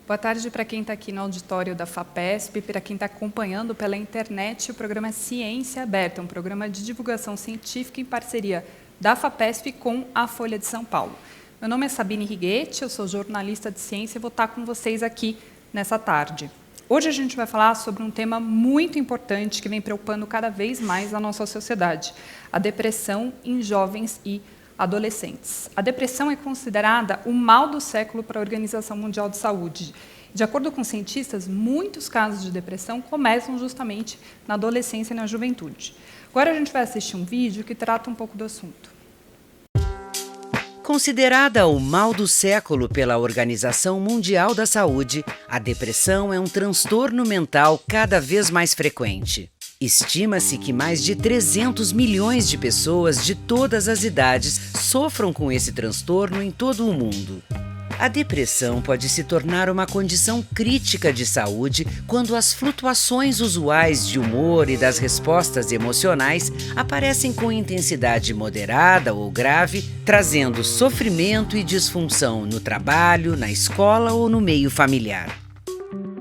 Boa tarde para quem está aqui no auditório da FAPESP, para quem está acompanhando pela internet o programa Ciência Aberta, um programa de divulgação científica em parceria da FAPESP com a Folha de São Paulo. Meu nome é Sabine Righetti, eu sou jornalista de ciência e vou estar com vocês aqui nessa tarde. Hoje a gente vai falar sobre um tema muito importante que vem preocupando cada vez mais a nossa sociedade, a depressão em jovens e adolescentes. A depressão é considerada o mal do século para a Organização Mundial de Saúde. De acordo com cientistas, muitos casos de depressão começam justamente na adolescência e na juventude. Agora a gente vai assistir um vídeo que trata um pouco do assunto. Considerada o mal do século pela Organização Mundial da Saúde, a depressão é um transtorno mental cada vez mais frequente. Estima-se que mais de 300 milhões de pessoas de todas as idades sofram com esse transtorno em todo o mundo. A depressão pode se tornar uma condição crítica de saúde quando as flutuações usuais de humor e das respostas emocionais aparecem com intensidade moderada ou grave, trazendo sofrimento e disfunção no trabalho, na escola ou no meio familiar.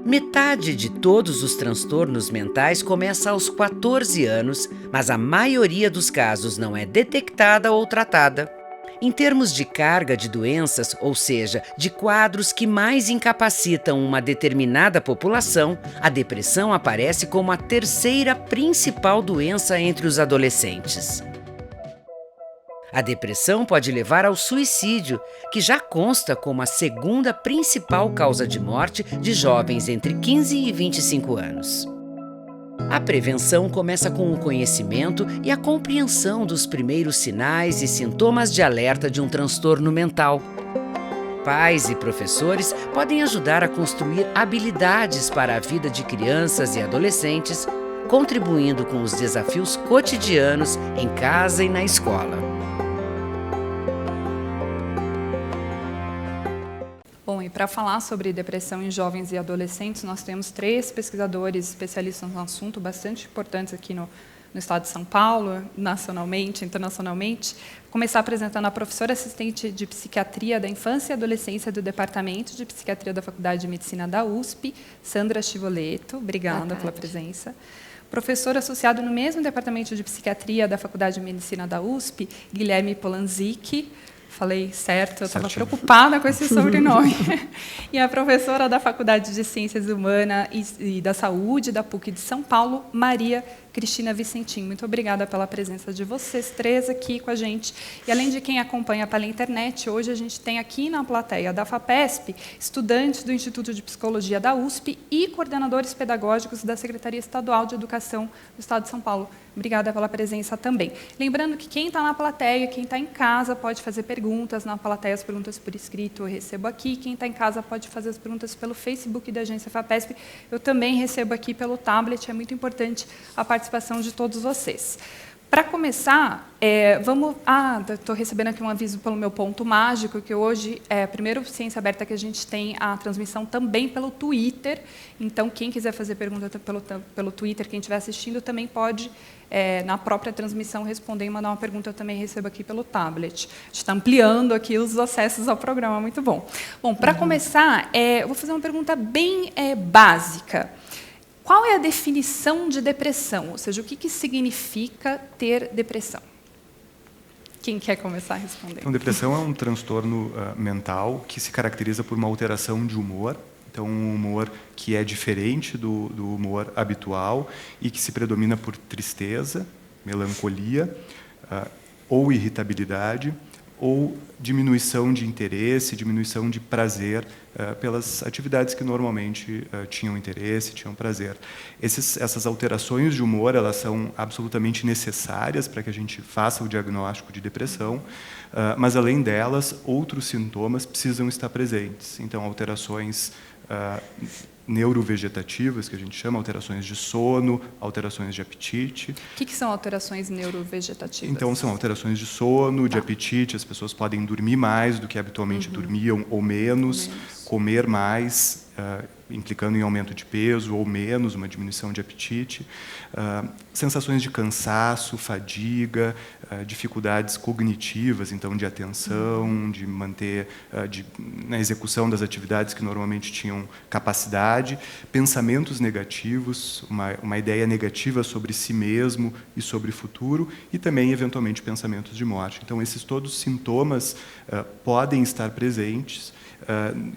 Metade de todos os transtornos mentais começa aos 14 anos, mas a maioria dos casos não é detectada ou tratada. Em termos de carga de doenças, ou seja, de quadros que mais incapacitam uma determinada população, a depressão aparece como a terceira principal doença entre os adolescentes. A depressão pode levar ao suicídio, que já consta como a segunda principal causa de morte de jovens entre 15 e 25 anos. A prevenção começa com o conhecimento e a compreensão dos primeiros sinais e sintomas de alerta de um transtorno mental. Pais e professores podem ajudar a construir habilidades para a vida de crianças e adolescentes, contribuindo com os desafios cotidianos em casa e na escola. Bom, e para falar sobre depressão em jovens e adolescentes, nós temos 3 pesquisadores especialistas no assunto, bastante importantes aqui no estado de São Paulo, nacionalmente, internacionalmente. Vou começar apresentando a professora assistente de psiquiatria da infância e adolescência do Departamento de Psiquiatria da Faculdade de Medicina da USP, Sandra Chivoleto. Obrigada pela presença. Professor associado no mesmo Departamento de Psiquiatria da Faculdade de Medicina da USP, Guilherme Polanzik. Falei certo, eu estava preocupada com esse sobrenome. E a professora da Faculdade de Ciências Humanas e da Saúde da PUC de São Paulo, Maria Cristina Vicentim. Muito obrigada pela presença de vocês 3 aqui com a gente. E além de quem acompanha pela internet, hoje a gente tem aqui na plateia da FAPESP estudantes do Instituto de Psicologia da USP e coordenadores pedagógicos da Secretaria Estadual de Educação do Estado de São Paulo. Obrigada pela presença também. Lembrando que quem está na plateia, quem está em casa, pode fazer perguntas. Na plateia, as perguntas por escrito eu recebo aqui. Quem está em casa pode fazer as perguntas pelo Facebook da Agência FAPESP. Eu também recebo aqui pelo tablet. É muito importante a participação de todos vocês. Para começar, estou recebendo aqui um aviso pelo meu ponto mágico, que hoje é a primeira Ciência Aberta que a gente tem a transmissão também pelo Twitter. Então, quem quiser fazer pergunta pelo Twitter, quem estiver assistindo, também pode, na própria transmissão, responder e mandar uma pergunta. Eu também recebo aqui pelo tablet. A gente está ampliando aqui os acessos ao programa, muito bom. Bom, para começar, eu vou fazer uma pergunta bem básica. Qual é a definição de depressão? Ou seja, o que significa ter depressão? Quem quer começar a responder? Então, depressão é um transtorno mental que se caracteriza por uma alteração de humor. Então, um humor que é diferente do humor habitual e que se predomina por tristeza, melancolia, ou irritabilidade, ou diminuição de interesse, diminuição de prazer pelas atividades que normalmente tinham interesse, tinham prazer. Essas alterações de humor, elas são absolutamente necessárias para que a gente faça o diagnóstico de depressão, mas, além delas, outros sintomas precisam estar presentes. Então, alterações neurovegetativas, que a gente chama, alterações de sono, alterações de apetite. O que são alterações neurovegetativas? Então, são alterações de sono, de apetite, as pessoas podem dormir mais do que habitualmente dormiam, ou menos, comer mais, implicando em aumento de peso ou menos, uma diminuição de apetite, sensações de cansaço, fadiga, dificuldades cognitivas, então de atenção, de manter na execução das atividades que normalmente tinham capacidade, pensamentos negativos, uma ideia negativa sobre si mesmo e sobre o futuro, e também, eventualmente, pensamentos de morte. Então, esses todos sintomas podem estar presentes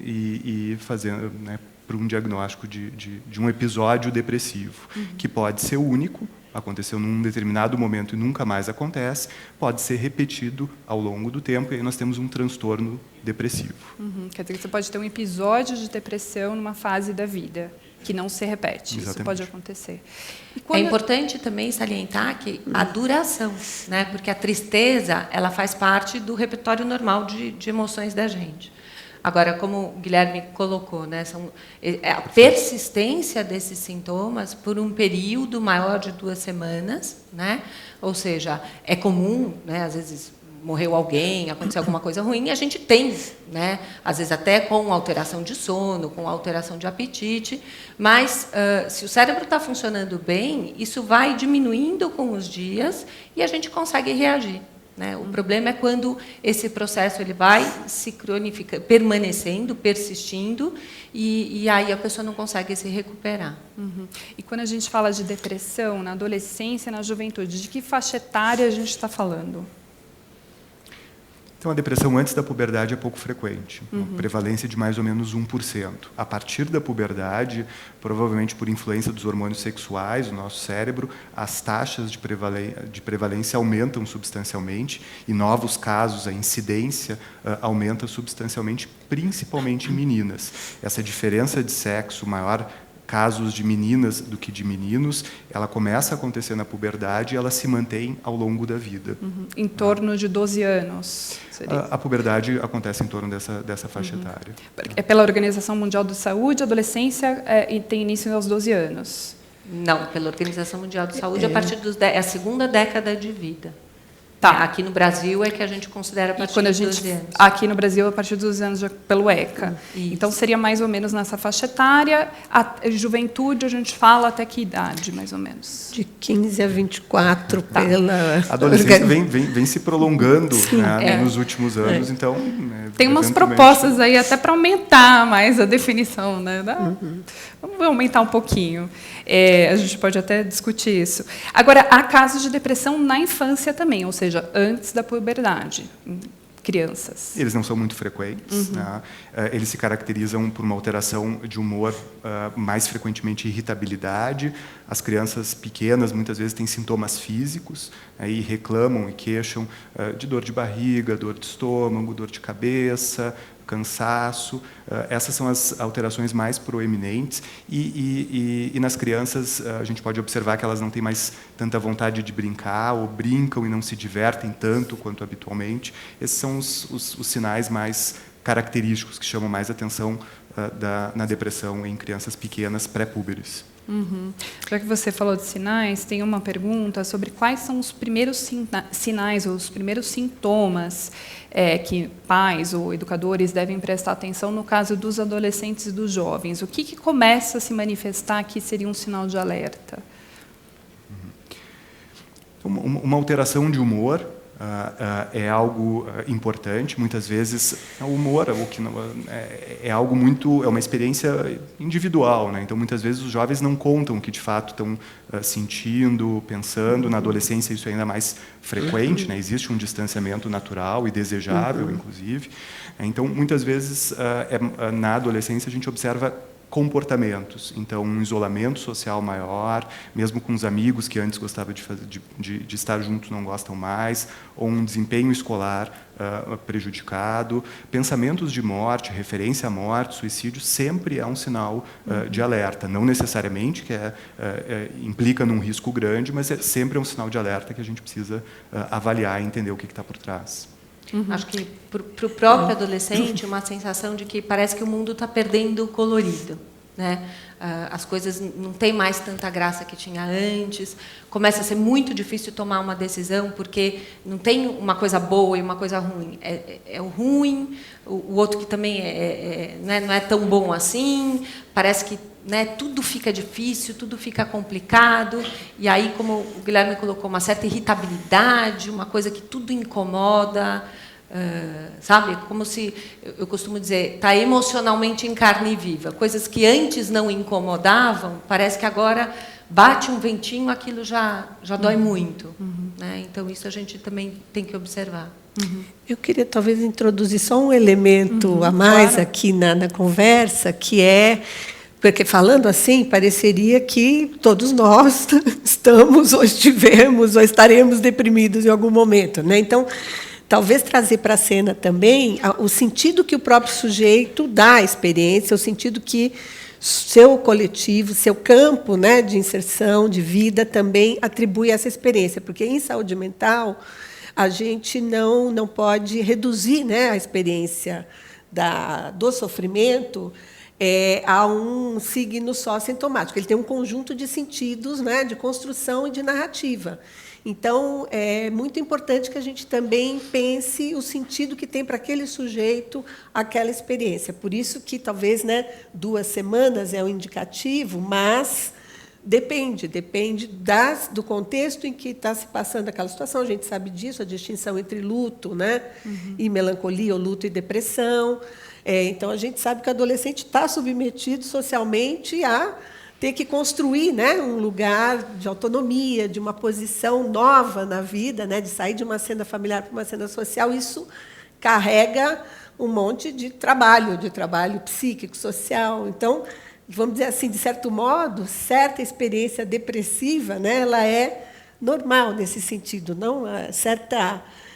e fazendo, né, para um diagnóstico de um episódio depressivo, que pode ser único, aconteceu num determinado momento e nunca mais acontece, pode ser repetido ao longo do tempo, e aí nós temos um transtorno depressivo. Quer dizer que você pode ter um episódio de depressão numa fase da vida, que não se repete. Exatamente. Isso pode acontecer. É importante também salientar que a duração, né? Porque a tristeza, ela faz parte do repertório normal de emoções da gente. Agora, como o Guilherme colocou, né, a persistência desses sintomas por um período maior de 2 semanas, né? Ou seja, é comum, né, às vezes morreu alguém, aconteceu alguma coisa ruim, e a gente tem, né, às vezes até com alteração de sono, com alteração de apetite, mas se o cérebro está funcionando bem, isso vai diminuindo com os dias e a gente consegue reagir. Né? O problema é quando esse processo ele vai se cronificando, permanecendo, persistindo, e aí a pessoa não consegue se recuperar. E quando a gente fala de depressão na adolescência e na juventude, de que faixa etária a gente está falando? Então, a depressão antes da puberdade é pouco frequente, uma prevalência de mais ou menos 1%. A partir da puberdade, provavelmente por influência dos hormônios sexuais, do nosso cérebro, as taxas de prevalência aumentam substancialmente, e novos casos, a incidência aumenta substancialmente, principalmente em meninas. Essa diferença de sexo maior, casos de meninas do que de meninos, ela começa a acontecer na puberdade e ela se mantém ao longo da vida. Em torno de 12 anos. A puberdade acontece em torno dessa faixa etária. É pela Organização Mundial de Saúde, a adolescência tem início aos 12 anos. Não, pela Organização Mundial de Saúde, a partir a segunda década de vida. Tá. Aqui no Brasil é que a gente considera a partir dos 12 anos. Aqui no Brasil, a partir dos 12 anos, pelo ECA. Isso. Então, seria mais ou menos nessa faixa etária. A juventude, a gente fala até que idade, mais ou menos? De 15 a 24, pela... A adolescência vem se prolongando, né, nos últimos anos, então... Tem umas propostas aí até para aumentar mais a definição, né? Vamos aumentar um pouquinho. A gente pode até discutir isso. Agora, há casos de depressão na infância também, ou seja, antes da puberdade, em crianças. Eles não são muito frequentes. Né? Eles se caracterizam por uma alteração de humor, mais frequentemente irritabilidade. As crianças pequenas, muitas vezes, têm sintomas físicos, e reclamam e queixam de dor de barriga, dor de estômago, dor de cabeça, cansaço. Essas são as alterações mais proeminentes, e nas crianças a gente pode observar que elas não têm mais tanta vontade de brincar, ou brincam e não se divertem tanto quanto habitualmente. Esses são os sinais mais característicos que chamam mais atenção na depressão em crianças pequenas pré-púberes. Já que você falou de sinais, tem uma pergunta sobre quais são os primeiros sinais, ou os primeiros sintomas que pais ou educadores devem prestar atenção no caso dos adolescentes e dos jovens. O que começa a se manifestar que seria um sinal de alerta? Uma alteração de humor é algo importante. Muitas vezes o humor é algo é uma experiência individual, né? Então muitas vezes os jovens não contam o que de fato estão sentindo, pensando. Na adolescência isso é ainda mais frequente, né? Existe um distanciamento natural e desejável, inclusive. Então muitas vezes na adolescência a gente observa comportamentos, então um isolamento social maior, mesmo com os amigos que antes gostavam de estar juntos não gostam mais, ou um desempenho escolar prejudicado, pensamentos de morte, referência à morte, suicídio, sempre é um sinal de alerta, não necessariamente que implica num risco grande, mas sempre é um sinal de alerta que a gente precisa avaliar e entender o que está por trás. Acho que para o próprio adolescente uma sensação de que parece que o mundo está perdendo o colorido, né? As coisas não têm mais tanta graça que tinha antes, começa a ser muito difícil tomar uma decisão, porque não tem uma coisa boa e uma coisa ruim. É o ruim, o outro que também né, não é tão bom assim, parece que, né, tudo fica difícil, tudo fica complicado, e aí, como o Guilherme colocou, uma certa irritabilidade, uma coisa que tudo incomoda, sabe? Como se, eu costumo dizer, está emocionalmente em carne viva. Coisas que antes não incomodavam, parece que agora bate um ventinho, aquilo já dói muito. Né? Então, isso a gente também tem que observar. Eu queria, talvez, introduzir só um elemento a mais aqui na conversa, que é... Porque, falando assim, pareceria que todos nós estamos, ou estivemos, ou estaremos deprimidos em algum momento. Né? Então, talvez trazer para a cena também o sentido que o próprio sujeito dá à experiência, o sentido que seu coletivo, seu campo, né, de inserção, de vida, também atribui a essa experiência. Porque, em saúde mental, a gente não pode reduzir, né, a experiência do sofrimento a um signo só sintomático. Ele tem um conjunto de sentidos, né, de construção e de narrativa. Então, é muito importante que a gente também pense o sentido que tem para aquele sujeito aquela experiência. Por isso que, talvez, né, 2 semanas é um indicativo, mas depende do contexto em que está se passando aquela situação. A gente sabe disso, a distinção entre luto, né, e melancolia, ou luto e depressão. Então, a gente sabe que o adolescente está submetido socialmente a ter que construir, né, um lugar de autonomia, de uma posição nova na vida, né, de sair de uma cena familiar para uma cena social. Isso carrega um monte de trabalho psíquico, social. Então, vamos dizer assim, de certo modo, certa experiência depressiva, né, ela é normal nesse sentido, não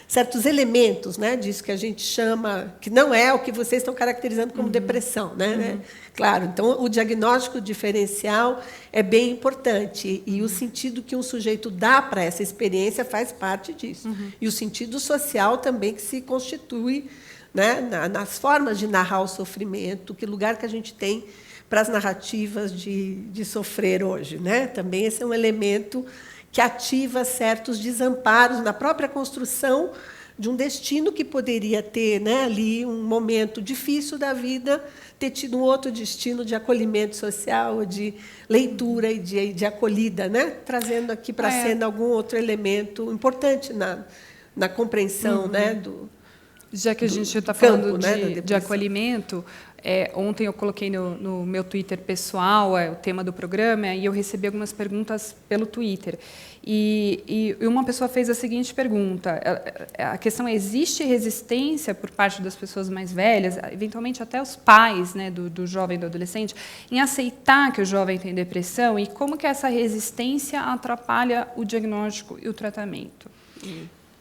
certos elementos, né, disso que a gente chama, que não é o que vocês estão caracterizando como depressão, né? Claro, então o diagnóstico diferencial é bem importante, e o sentido que um sujeito dá para essa experiência faz parte disso. E o sentido social também, que se constitui, né, nas formas de narrar o sofrimento, que lugar que a gente tem para as narrativas de sofrer hoje, né? Também esse é um elemento que ativa certos desamparos na própria construção de um destino que poderia ter, né, ali um momento difícil da vida, ter tido um outro destino de acolhimento social, de leitura e de acolhida, né? Trazendo aqui para a cena algum outro elemento importante na compreensão, né, já que a gente está falando né, de acolhimento, ontem eu coloquei no meu Twitter pessoal o tema do programa, e eu recebi algumas perguntas pelo Twitter. E uma pessoa fez a seguinte pergunta: a questão é, existe resistência por parte das pessoas mais velhas, eventualmente até os pais, né, do jovem, do adolescente, em aceitar que o jovem tem depressão, e como que essa resistência atrapalha o diagnóstico e o tratamento?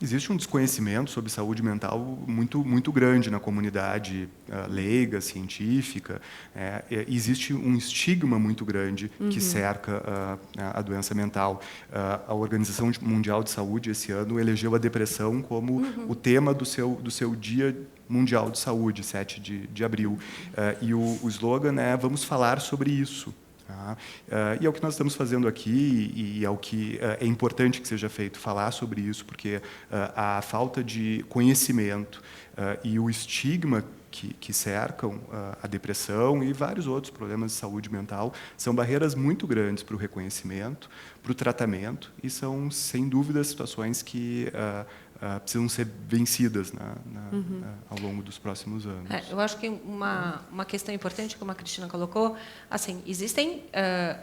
Existe um desconhecimento sobre saúde mental muito, muito grande na comunidade leiga, científica. Existe um estigma muito grande que cerca a doença mental. A Organização Mundial de Saúde, esse ano, elegeu a depressão como o tema do seu Dia Mundial de Saúde, 7 de abril. E o slogan é: vamos falar sobre isso. E é o que nós estamos fazendo aqui, e é o que é importante que seja feito, falar sobre isso, porque a falta de conhecimento e o estigma que cercam a depressão e vários outros problemas de saúde mental são barreiras muito grandes para o reconhecimento, para o tratamento, e são, sem dúvida, situações que precisam ser vencidas ao longo dos próximos anos. Eu acho que uma questão importante, como a Cristina colocou, assim, existem,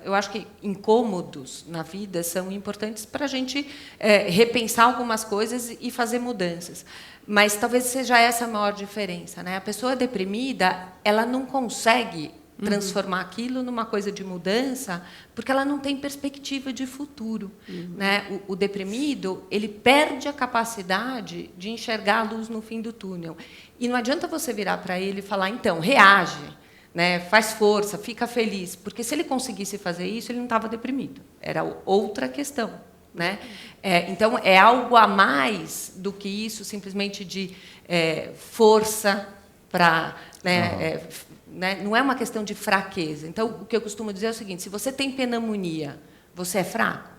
eu acho que incômodos na vida são importantes para a gente repensar algumas coisas e fazer mudanças. Mas talvez seja essa a maior diferença, né? A pessoa deprimida, ela não consegue transformar aquilo numa coisa de mudança, porque ela não tem perspectiva de futuro, né? O deprimido, ele perde a capacidade de enxergar a luz no fim do túnel. E não adianta você virar para ele e falar: então, reage, né? Faz força, fica feliz, porque se ele conseguisse fazer isso, ele não estava deprimido. Era outra questão, né? Então, é algo a mais do que isso, simplesmente de força para, né, né? Não é uma questão de fraqueza. Então, o que eu costumo dizer é o seguinte: se você tem pneumonia, você é fraco?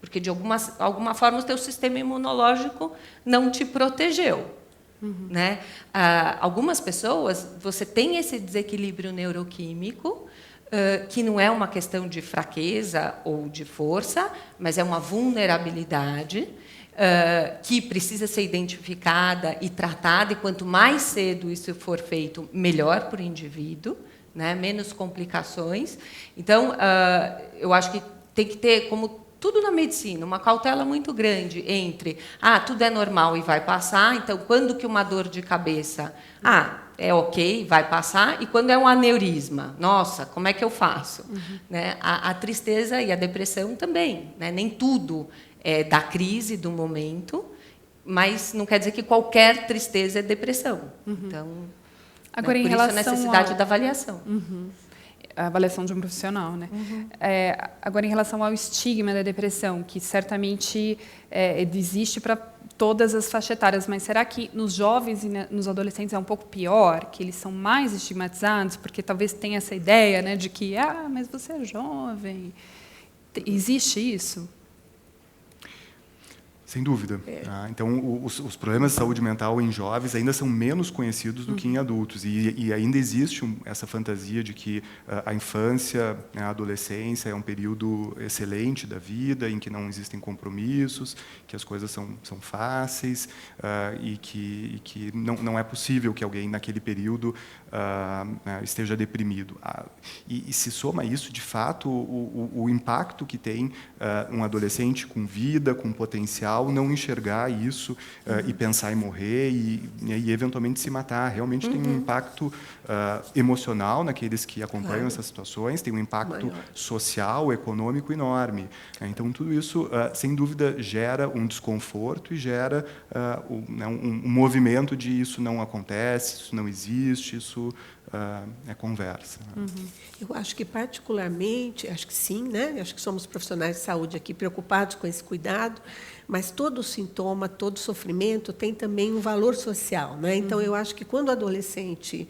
Porque, de alguma forma, o teu sistema imunológico não te protegeu. Né? Algumas pessoas, você tem esse desequilíbrio neuroquímico, que não é uma questão de fraqueza ou de força, mas é uma vulnerabilidade que precisa ser identificada e tratada, e quanto mais cedo isso for feito, melhor para o indivíduo, né? Menos complicações. Então, eu acho que tem que ter, como tudo na medicina, uma cautela muito grande entre tudo é normal e vai passar, então, quando que uma dor de cabeça, é ok, vai passar, e quando é um aneurisma, nossa, como é que eu faço? Né? A tristeza e a depressão também, né? Nem tudo é da crise do momento, mas não quer dizer que qualquer tristeza é depressão. Então, agora, por isso a necessidade da avaliação. A avaliação de um profissional, né? Agora, em relação ao estigma da depressão, que certamente existe para todas as faixas etárias, mas será que nos jovens e nos adolescentes é um pouco pior, que eles são mais estigmatizados, porque talvez tenha essa ideia, né, de que, mas você é jovem. Existe isso? Sem dúvida. Então, os problemas de saúde mental em jovens ainda são menos conhecidos do que em adultos. E ainda existe essa fantasia de que a infância, a adolescência é um período excelente da vida, em que não existem compromissos, que as coisas são fáceis, e que não é possível que alguém, naquele período, esteja deprimido. E se soma isso, de fato, o impacto que tem um adolescente com vida, com potencial, não enxergar isso e pensar em morrer e eventualmente se matar. Realmente tem um impacto emocional naqueles que acompanham essas situações, tem um impacto social, econômico enorme. Então, tudo isso, sem dúvida, gera um desconforto e gera um movimento de isso não acontece, isso não existe, isso é conversa. Eu acho que, particularmente, acho que sim, né? Acho que somos profissionais de saúde aqui preocupados com esse cuidado, mas todo sintoma, todo sofrimento tem também um valor social, né? Então, eu acho que quando o adolescente,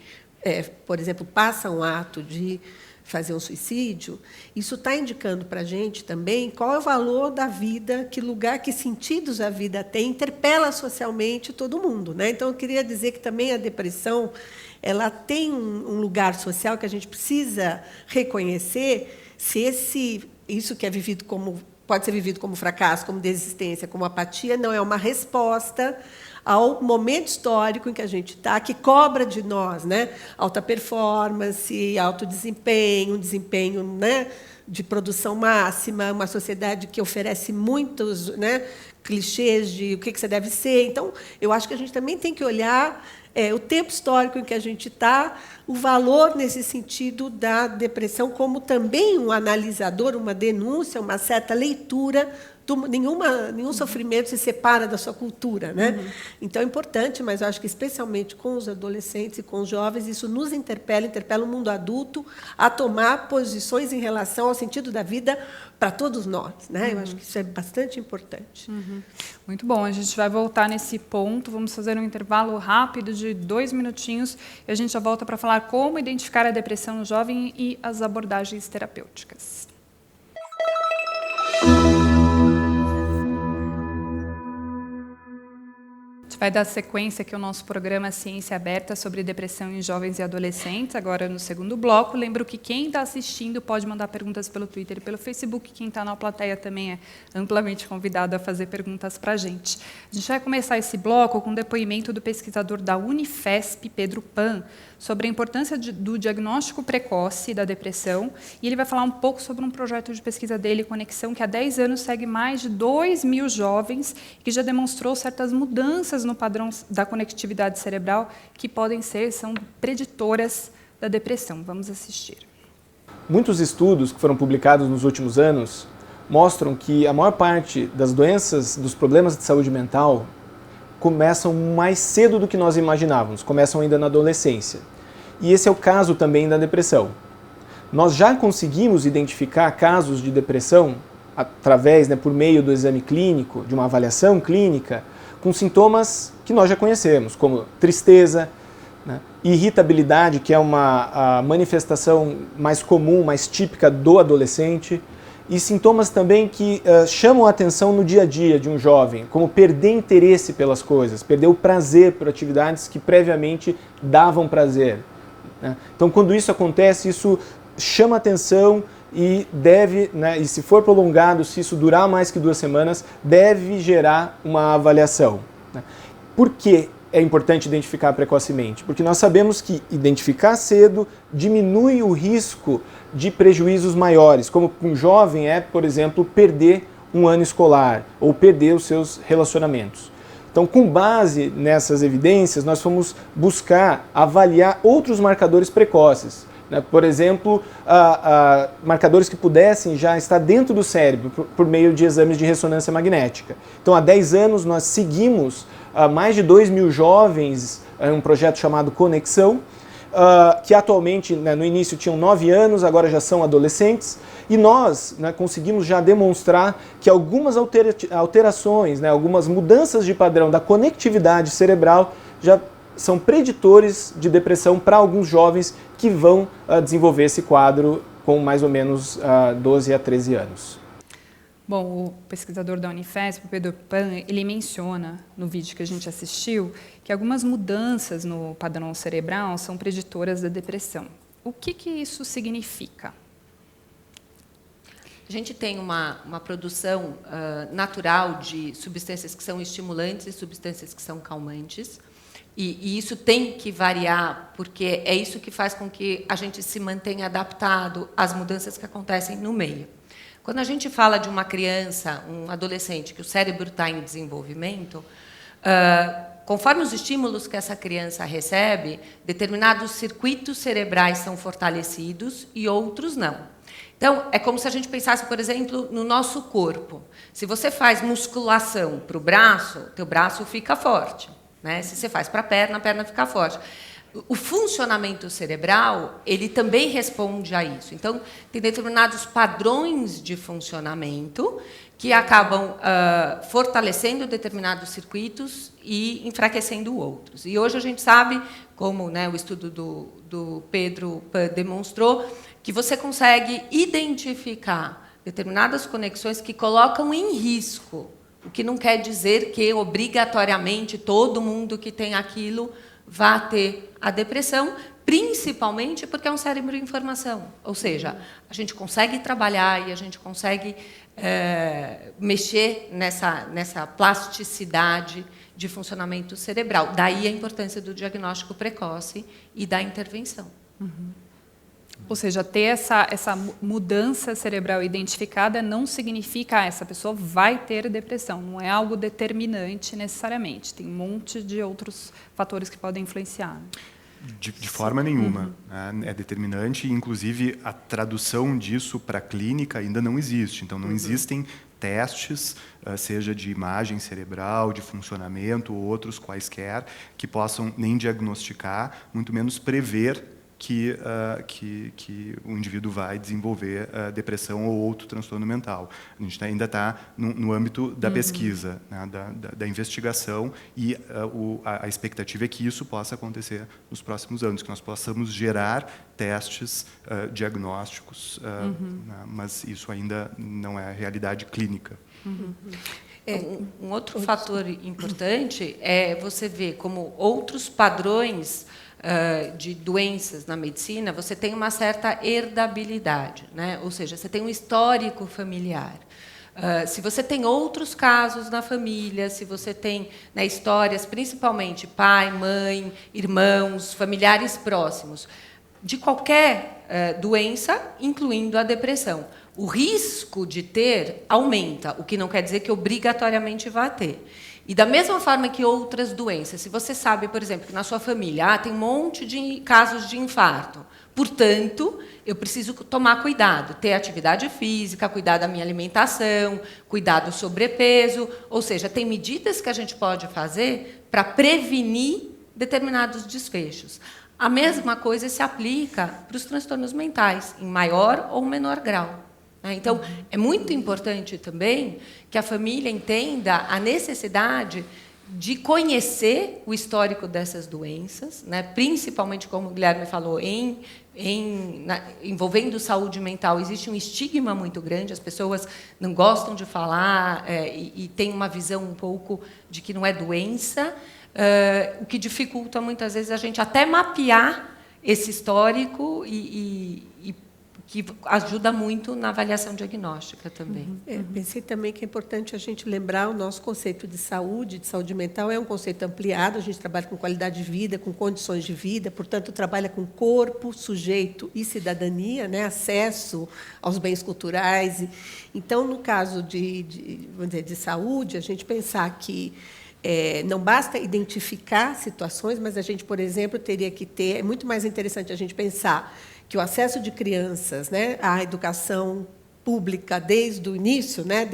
por exemplo, passa um ato de fazer um suicídio, isso está indicando para a gente também qual é o valor da vida, que lugar, que sentidos a vida tem, interpela socialmente todo mundo, né? Então, eu queria dizer que também a depressão ela tem um lugar social que a gente precisa reconhecer, se isso que é vivido pode ser vivido como fracasso, como desistência, como apatia, não é uma resposta ao momento histórico em que a gente está, que cobra de nós, né? Alta performance, alto desempenho, desempenho, né, de produção máxima, uma sociedade que oferece muitos, né, clichês de o que você deve ser. Então, eu acho que a gente também tem que olhar o tempo histórico em que a gente está, o valor nesse sentido da depressão como também um analisador, uma denúncia, uma certa leitura. Nenhum sofrimento se separa da sua cultura, né? Então é importante, mas eu acho que especialmente com os adolescentes e com os jovens, isso nos interpela o mundo adulto a tomar posições em relação ao sentido da vida para todos nós, né? Eu acho que isso é bastante importante. Muito bom, a gente vai voltar nesse ponto, vamos fazer um intervalo rápido de 2 minutinhos e a gente já volta para falar como identificar a depressão no jovem e as abordagens terapêuticas. Vai dar sequência aqui ao nosso programa Ciência Aberta sobre depressão em jovens e adolescentes, agora no segundo bloco. Lembro que quem está assistindo pode mandar perguntas pelo Twitter e pelo Facebook. Quem está na plateia também é amplamente convidado a fazer perguntas para a gente. A gente vai começar esse bloco com um depoimento do pesquisador da Unifesp, Pedro Pan, sobre a importância do diagnóstico precoce da depressão, e ele vai falar um pouco sobre um projeto de pesquisa dele, Conexão, que há 10 anos segue mais de 2.000 jovens, que já demonstrou certas mudanças no padrão da conectividade cerebral que são preditoras da depressão. Vamos assistir. Muitos estudos que foram publicados nos últimos anos mostram que a maior parte das doenças, dos problemas de saúde mental, começam mais cedo do que nós imaginávamos, começam ainda na adolescência. E esse é o caso também da depressão. Nós já conseguimos identificar casos de depressão através, por meio do exame clínico, de uma avaliação clínica, com sintomas que nós já conhecemos, como tristeza, irritabilidade, que é a manifestação mais comum, mais típica do adolescente, e sintomas também que chamam a atenção no dia a dia de um jovem, como perder interesse pelas coisas, perder o prazer por atividades que previamente davam prazer, né? Então, quando isso acontece, isso chama a atenção e deve, né, e se for prolongado, se isso durar mais que 2 semanas, deve gerar uma avaliação, né? Por que é importante identificar precocemente? Porque nós sabemos que identificar cedo diminui o risco de prejuízos maiores, como um jovem por exemplo, perder um ano escolar ou perder os seus relacionamentos. Então, com base nessas evidências, nós fomos buscar avaliar outros marcadores precoces, né? Por exemplo, marcadores que pudessem já estar dentro do cérebro por meio de exames de ressonância magnética. Então, há 10 anos, nós seguimos mais de 2.000 jovens em um projeto chamado Conexão, que atualmente, né, no início tinham 9 anos, agora já são adolescentes, e nós, né, conseguimos já demonstrar que algumas alterações, né, algumas mudanças de padrão da conectividade cerebral já são preditores de depressão para alguns jovens que vão desenvolver esse quadro com mais ou menos 12 a 13 anos. Bom, o pesquisador da Unifesp, o Pedro Pan, ele menciona no vídeo que a gente assistiu que algumas mudanças no padrão cerebral são preditoras da depressão. O que isso significa? A gente tem uma produção natural de substâncias que são estimulantes e substâncias que são calmantes. E isso tem que variar, porque é isso que faz com que a gente se mantenha adaptado às mudanças que acontecem no meio. Quando a gente fala de uma criança, um adolescente, que o cérebro está em desenvolvimento, conforme os estímulos que essa criança recebe, determinados circuitos cerebrais são fortalecidos e outros não. Então, é como se a gente pensasse, por exemplo, no nosso corpo. Se você faz musculação para o braço, teu braço fica forte, né? Se você faz para a perna fica forte. O funcionamento cerebral, ele também responde a isso. Então, tem determinados padrões de funcionamento que acabam fortalecendo determinados circuitos e enfraquecendo outros. E hoje a gente sabe, como, né, o estudo do Pedro demonstrou, que você consegue identificar determinadas conexões que colocam em risco, o que não quer dizer que, obrigatoriamente, todo mundo que tem aquilo vá ter a depressão, principalmente porque é um cérebro em formação. Ou seja, a gente consegue trabalhar e a gente consegue mexer nessa plasticidade de funcionamento cerebral. Daí a importância do diagnóstico precoce e da intervenção. Ou seja, ter essa mudança cerebral identificada não significa que essa pessoa vai ter depressão. Não é algo determinante necessariamente. Tem um monte de outros fatores que podem influenciar. De forma nenhuma. Né? É determinante, e, inclusive, a tradução disso para a clínica ainda não existe. Então, não existem testes, seja de imagem cerebral, de funcionamento, ou outros quaisquer, que possam nem diagnosticar, muito menos prever que o indivíduo vai desenvolver depressão ou outro transtorno mental. A gente ainda está no âmbito da pesquisa, né, da investigação, e a expectativa é que isso possa acontecer nos próximos anos, que nós possamos gerar testes diagnósticos, né, mas isso ainda não é a realidade clínica. Um outro fator importante é você ver como outros padrões de doenças na medicina, você tem uma certa herdabilidade, né? Ou seja, você tem um histórico familiar. Se você tem outros casos na família, se você tem, né, histórias, principalmente pai, mãe, irmãos, familiares próximos, de qualquer doença, incluindo a depressão, o risco de ter aumenta, o que não quer dizer que obrigatoriamente vá ter. E da mesma forma que outras doenças, se você sabe, por exemplo, que na sua família tem um monte de casos de infarto, portanto, eu preciso tomar cuidado, ter atividade física, cuidar da minha alimentação, cuidar do sobrepeso, ou seja, tem medidas que a gente pode fazer para prevenir determinados desfechos. A mesma coisa se aplica para os transtornos mentais, em maior ou menor grau. Então, é muito importante também que a família entenda a necessidade de conhecer o histórico dessas doenças, né? Principalmente, como o Guilherme falou, envolvendo saúde mental, existe um estigma muito grande, as pessoas não gostam de falar e têm uma visão um pouco de que não é doença, o que dificulta muitas vezes a gente até mapear esse histórico e que ajuda muito na avaliação diagnóstica também. Pensei também que é importante a gente lembrar o nosso conceito de saúde mental é um conceito ampliado, a gente trabalha com qualidade de vida, com condições de vida, portanto, trabalha com corpo, sujeito e cidadania, né? Acesso aos bens culturais. Então, no caso vamos dizer, de saúde, a gente pensar que não basta identificar situações, mas a gente, por exemplo, teria que ter... É muito mais interessante a gente pensar que o acesso de crianças, né, à educação pública desde o início, né,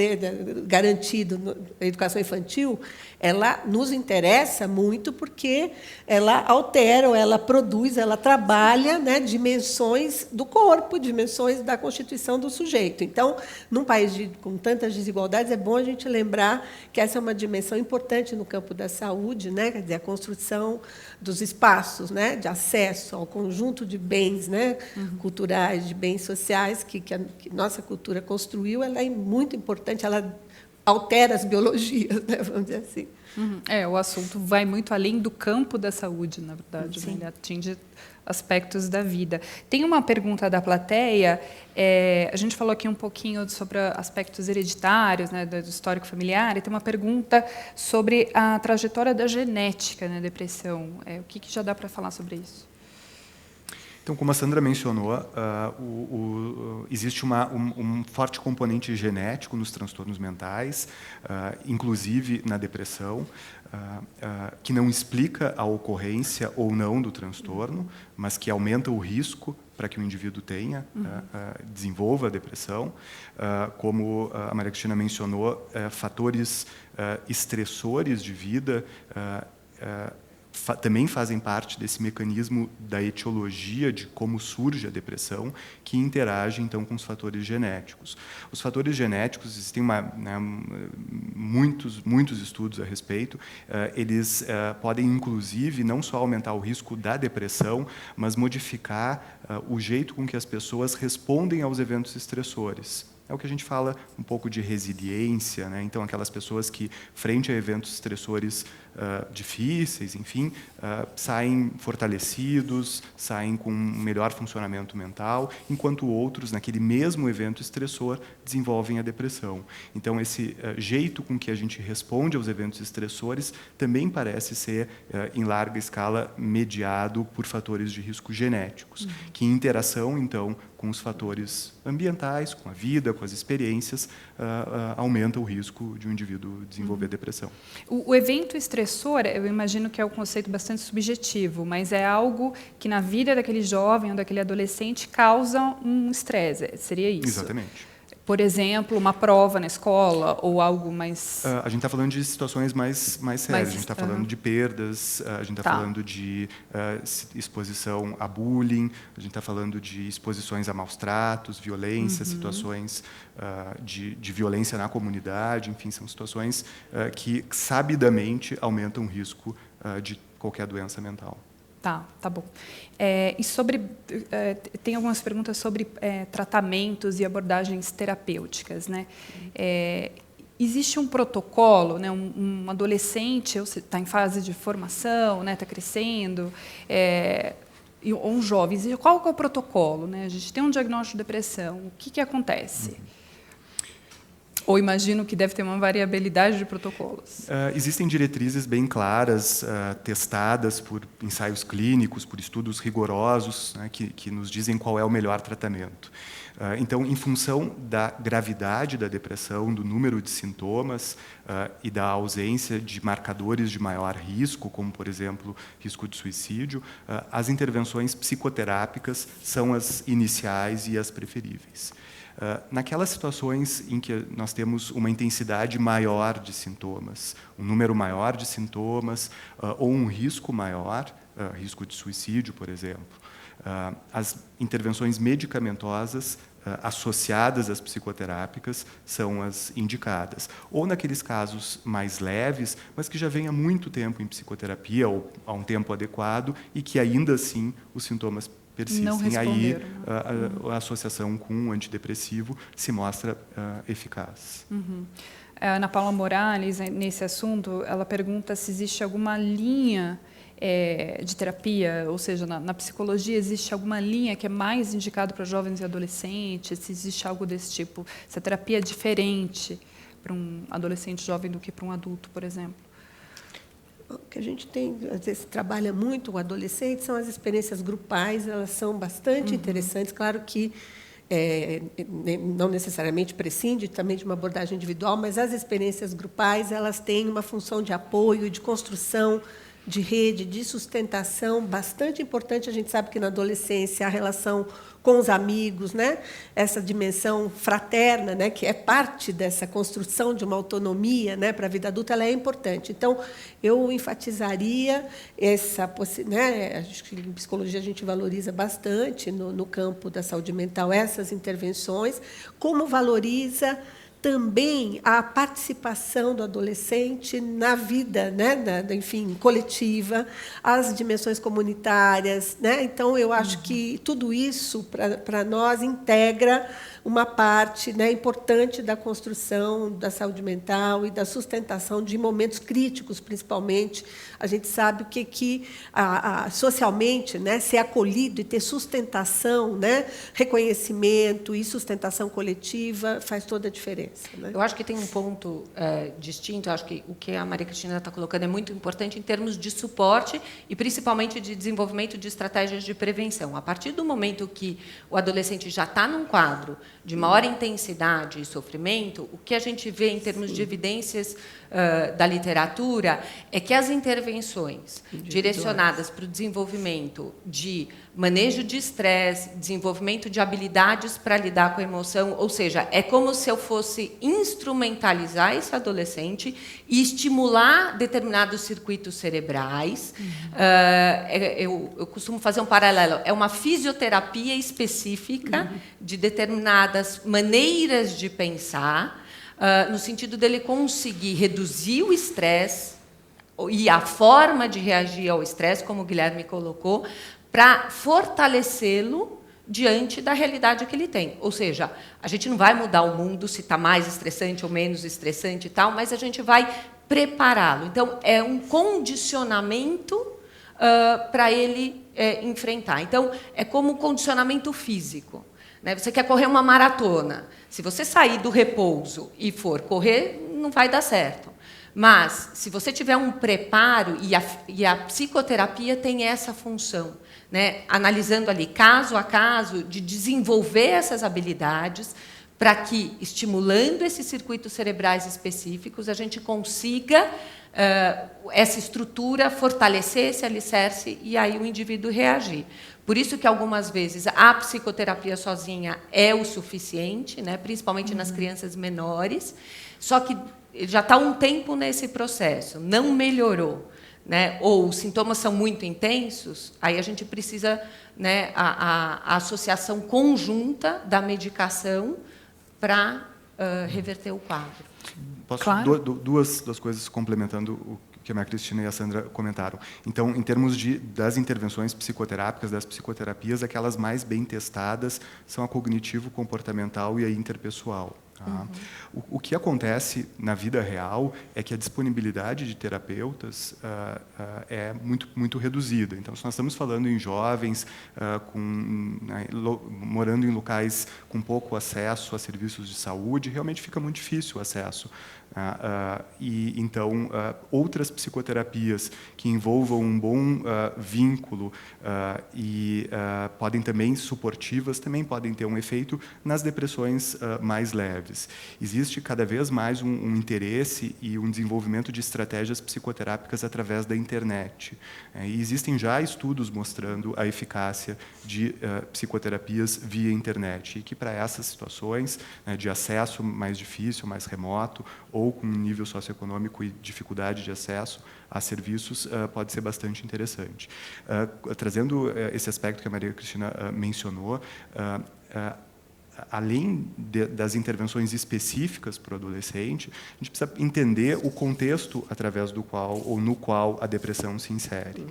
garantido na educação infantil, ela nos interessa muito porque ela altera, ela produz, ela trabalha, né, dimensões do corpo, dimensões da constituição do sujeito. Então, num país com tantas desigualdades, é bom a gente lembrar que essa é uma dimensão importante no campo da saúde, né, quer dizer, a construção dos espaços, né, de acesso ao conjunto de bens, né, culturais, de bens sociais que nossa cultura construiu, ela é muito importante, ela altera as biologias, né, vamos dizer assim. O assunto vai muito além do campo da saúde, na verdade, né? Ele atinge aspectos da vida. Tem uma pergunta da plateia, a gente falou aqui um pouquinho sobre aspectos hereditários, né, do histórico familiar, e tem uma pergunta sobre a trajetória da genética na depressão. O que já dá para falar sobre isso? Então, como a Sandra mencionou, existe um forte componente genético nos transtornos mentais, inclusive na depressão, que não explica a ocorrência ou não do transtorno, mas que aumenta o risco para que o indivíduo desenvolva a depressão. Como a Maria Cristina mencionou, fatores estressores de vida também fazem parte desse mecanismo da etiologia de como surge a depressão, que interage, então, com os fatores genéticos. Os fatores genéticos, existem muitos estudos a respeito, eles podem, inclusive, não só aumentar o risco da depressão, mas modificar o jeito com que as pessoas respondem aos eventos estressores. É o que a gente fala um pouco de resiliência, né? Então, aquelas pessoas que, frente a eventos estressores difíceis, enfim, saem fortalecidos, saem com um melhor funcionamento mental, enquanto outros, naquele mesmo evento estressor, desenvolvem a depressão. Então, esse jeito com que a gente responde aos eventos estressores também parece ser, em larga escala, mediado por fatores de risco genéticos, que, em interação, então, com os fatores ambientais, com a vida, com as experiências, aumenta o risco de um indivíduo desenvolver depressão. O evento estressor, eu imagino que é um conceito bastante subjetivo, mas é algo que na vida daquele jovem ou daquele adolescente causa um estresse, seria isso? Exatamente. Por exemplo, uma prova na escola ou algo mais... A gente está falando de situações mais sérias. A gente está falando de perdas, a gente está falando de exposição a bullying, a gente está falando de exposições a maus tratos, violência, situações de violência na comunidade, enfim, são situações que sabidamente aumentam o risco de qualquer doença mental. Tá bom. E tem algumas perguntas sobre tratamentos e abordagens terapêuticas, né? Existe um protocolo, né? Um adolescente está em fase de formação, né? Está crescendo, ou um jovem. Qual que é o protocolo, né? A gente tem um diagnóstico de depressão. O que acontece? Ou imagino que deve ter uma variabilidade de protocolos. Existem diretrizes bem claras, testadas por ensaios clínicos, por estudos rigorosos, né, que nos dizem qual é o melhor tratamento. Então, em função da gravidade da depressão, do número de sintomas e da ausência de marcadores de maior risco, como, por exemplo, risco de suicídio, as intervenções psicoterápicas são as iniciais e as preferíveis. Naquelas situações em que nós temos uma intensidade maior de sintomas, um número maior de sintomas ou um risco maior, risco de suicídio, por exemplo. As intervenções medicamentosas associadas às psicoterápicas são as indicadas. Ou naqueles casos mais leves, mas que já vem há muito tempo em psicoterapia, ou há um tempo adequado, e que ainda assim os sintomas persistem. Aí a associação com o antidepressivo se mostra eficaz. A Ana Paula Morales, nesse assunto, ela pergunta se existe alguma linha de terapia, ou seja, na psicologia, existe alguma linha que é mais indicada para jovens e adolescentes, se existe algo desse tipo, se a terapia é diferente para um adolescente jovem do que para um adulto, por exemplo? O que a gente tem, às vezes, trabalha muito com adolescentes são as experiências grupais, elas são bastante interessantes, claro que não necessariamente prescinde também de uma abordagem individual, mas as experiências grupais elas têm uma função de apoio, de construção de rede, de sustentação bastante importante. A gente sabe que na adolescência a relação com os amigos, né, essa dimensão fraterna, né, que é parte dessa construção de uma autonomia, né, para a vida adulta, ela é importante. Então, eu enfatizaria essa, né, acho que em psicologia a gente valoriza bastante no campo da saúde mental essas intervenções, como valoriza também a participação do adolescente na vida, né, enfim, coletiva, as dimensões comunitárias, né? Então eu acho que tudo isso para nós integra uma parte, né, importante da construção da saúde mental e da sustentação de momentos críticos, principalmente. A gente sabe que socialmente, né, ser acolhido e ter sustentação, né, reconhecimento e sustentação coletiva faz toda a diferença, né? Eu acho que tem um ponto distinto. Eu acho que o que a Maria Cristina está colocando é muito importante em termos de suporte e, principalmente, de desenvolvimento de estratégias de prevenção. A partir do momento que o adolescente já está num quadro de maior intensidade e sofrimento, o que a gente vê em termos de evidências da literatura é que as intervenções direcionadas para o desenvolvimento de manejo de estresse, desenvolvimento de habilidades para lidar com a emoção, ou seja, é como se eu fosse instrumentalizar esse adolescente e estimular determinados circuitos cerebrais. Eu costumo fazer um paralelo, é uma fisioterapia específica de determinadas maneiras de pensar, no sentido dele conseguir reduzir o estresse e a forma de reagir ao estresse, como o Guilherme colocou, para fortalecê-lo diante da realidade que ele tem. Ou seja, a gente não vai mudar o mundo se está mais estressante ou menos estressante e tal, mas a gente vai prepará-lo. Então, é um condicionamento para ele enfrentar. Então, é como um condicionamento físico. Você quer correr uma maratona. Se você sair do repouso e for correr, não vai dar certo. Mas, se você tiver um preparo, e a psicoterapia tem essa função, né, analisando ali caso a caso, de desenvolver essas habilidades, para que, estimulando esses circuitos cerebrais específicos, a gente consiga essa estrutura fortalecer esse alicerce e aí o indivíduo reagir. Por isso que, algumas vezes, a psicoterapia sozinha é o suficiente, né, principalmente nas crianças menores, só que já está um tempo nesse processo, não melhorou, né, ou os sintomas são muito intensos, aí a gente precisa, né, a associação conjunta da medicação para reverter o quadro. Posso? Claro. Duas coisas complementando o que a Maria Cristina e a Sandra comentaram. Então, em termos das intervenções psicoterápicas, das psicoterapias, aquelas mais bem testadas são a cognitivo-comportamental e a interpessoal. Tá? O que acontece na vida real é que a disponibilidade de terapeutas é muito reduzida. Então, se nós estamos falando em jovens morando em locais com pouco acesso a serviços de saúde, realmente fica muito difícil o acesso. Então, outras psicoterapias que envolvam um bom vínculo e podem também suportivas, também podem ter um efeito nas depressões mais leves. Existe cada vez mais um interesse e um desenvolvimento de estratégias psicoterápicas através da internet. E existem já estudos mostrando a eficácia de psicoterapias via internet, e que para essas situações, né, de acesso mais difícil, mais remoto, ou com nível socioeconômico e dificuldade de acesso a serviços, pode ser bastante interessante. Trazendo esse aspecto que a Maria Cristina mencionou, além das intervenções específicas para o adolescente, a gente precisa entender o contexto através do qual ou no qual a depressão se insere.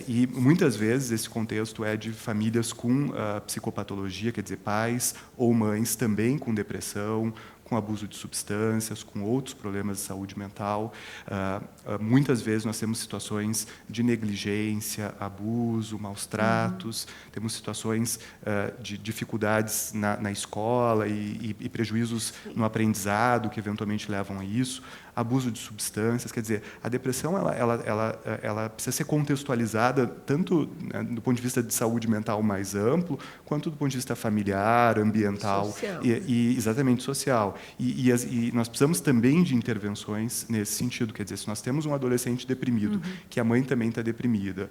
E muitas vezes esse contexto é de famílias com psicopatologia, quer dizer, pais ou mães também com depressão, com abuso de substâncias, com outros problemas de saúde mental. Muitas vezes nós temos situações de negligência, abuso, maus tratos, temos situações de dificuldades na escola e prejuízos no aprendizado que eventualmente levam a isso, abuso de substâncias. Quer dizer, a depressão ela precisa ser contextualizada tanto, né, do ponto de vista de saúde mental mais amplo, quanto do ponto de vista familiar, ambiental e exatamente social. E nós precisamos também de intervenções nesse sentido. Quer dizer, se nós temos um adolescente deprimido, que a mãe também está deprimida,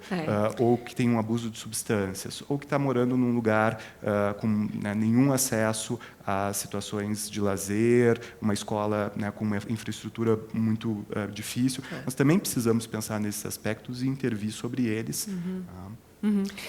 ou que tem um abuso de substâncias, ou que está morando num lugar com, né, nenhum acesso a situações de lazer, uma escola, né, com uma infraestrutura muito difícil, nós também precisamos pensar nesses aspectos e intervir sobre eles.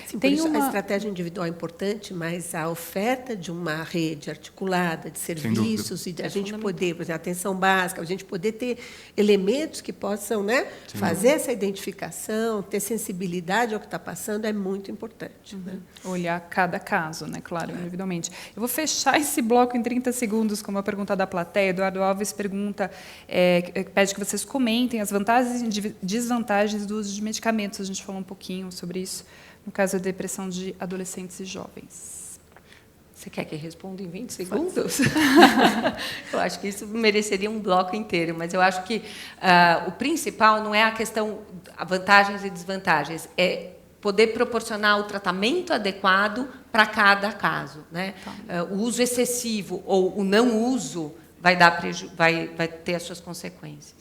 Sim, por isso, a estratégia individual é importante, mas a oferta de uma rede articulada de serviços e de a gente poder, por exemplo, atenção básica, a gente poder ter elementos que possam, né, fazer essa identificação, ter sensibilidade ao que está passando, é muito importante. Né? Olhar cada caso, né, claro, individualmente. Eu vou fechar esse bloco em 30 segundos com uma pergunta da plateia. Eduardo Alves pergunta, pede que vocês comentem as vantagens e desvantagens do uso de medicamentos. A gente falou um pouquinho sobre isso. No caso da depressão de adolescentes e jovens. Você quer que eu responda em 20 segundos? Eu acho que isso mereceria um bloco inteiro, mas eu acho que o principal não é a questão, vantagens e desvantagens, é poder proporcionar o tratamento adequado para cada caso. Né? O uso excessivo ou o não uso vai ter as suas consequências.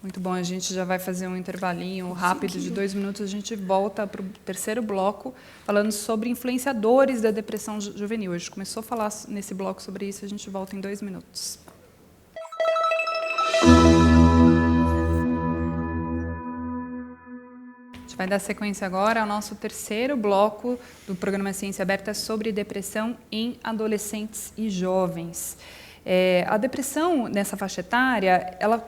Muito bom, a gente já vai fazer um intervalinho rápido de 2 minutos, a gente volta para o terceiro bloco, falando sobre influenciadores da depressão juvenil. A gente começou a falar nesse bloco sobre isso, a gente volta em 2 minutos. A gente vai dar sequência agora ao nosso terceiro bloco do programa Ciência Aberta sobre depressão em adolescentes e jovens. A depressão nessa faixa etária, ela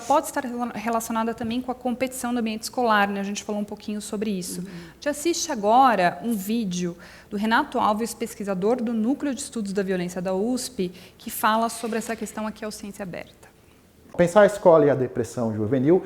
pode estar relacionada também com a competição no ambiente escolar, né? A gente falou um pouquinho sobre isso. A gente assiste agora um vídeo do Renato Alves, pesquisador do Núcleo de Estudos da Violência da USP, que fala sobre essa questão aqui ao Ciência Aberta. Pensar a escola e a depressão juvenil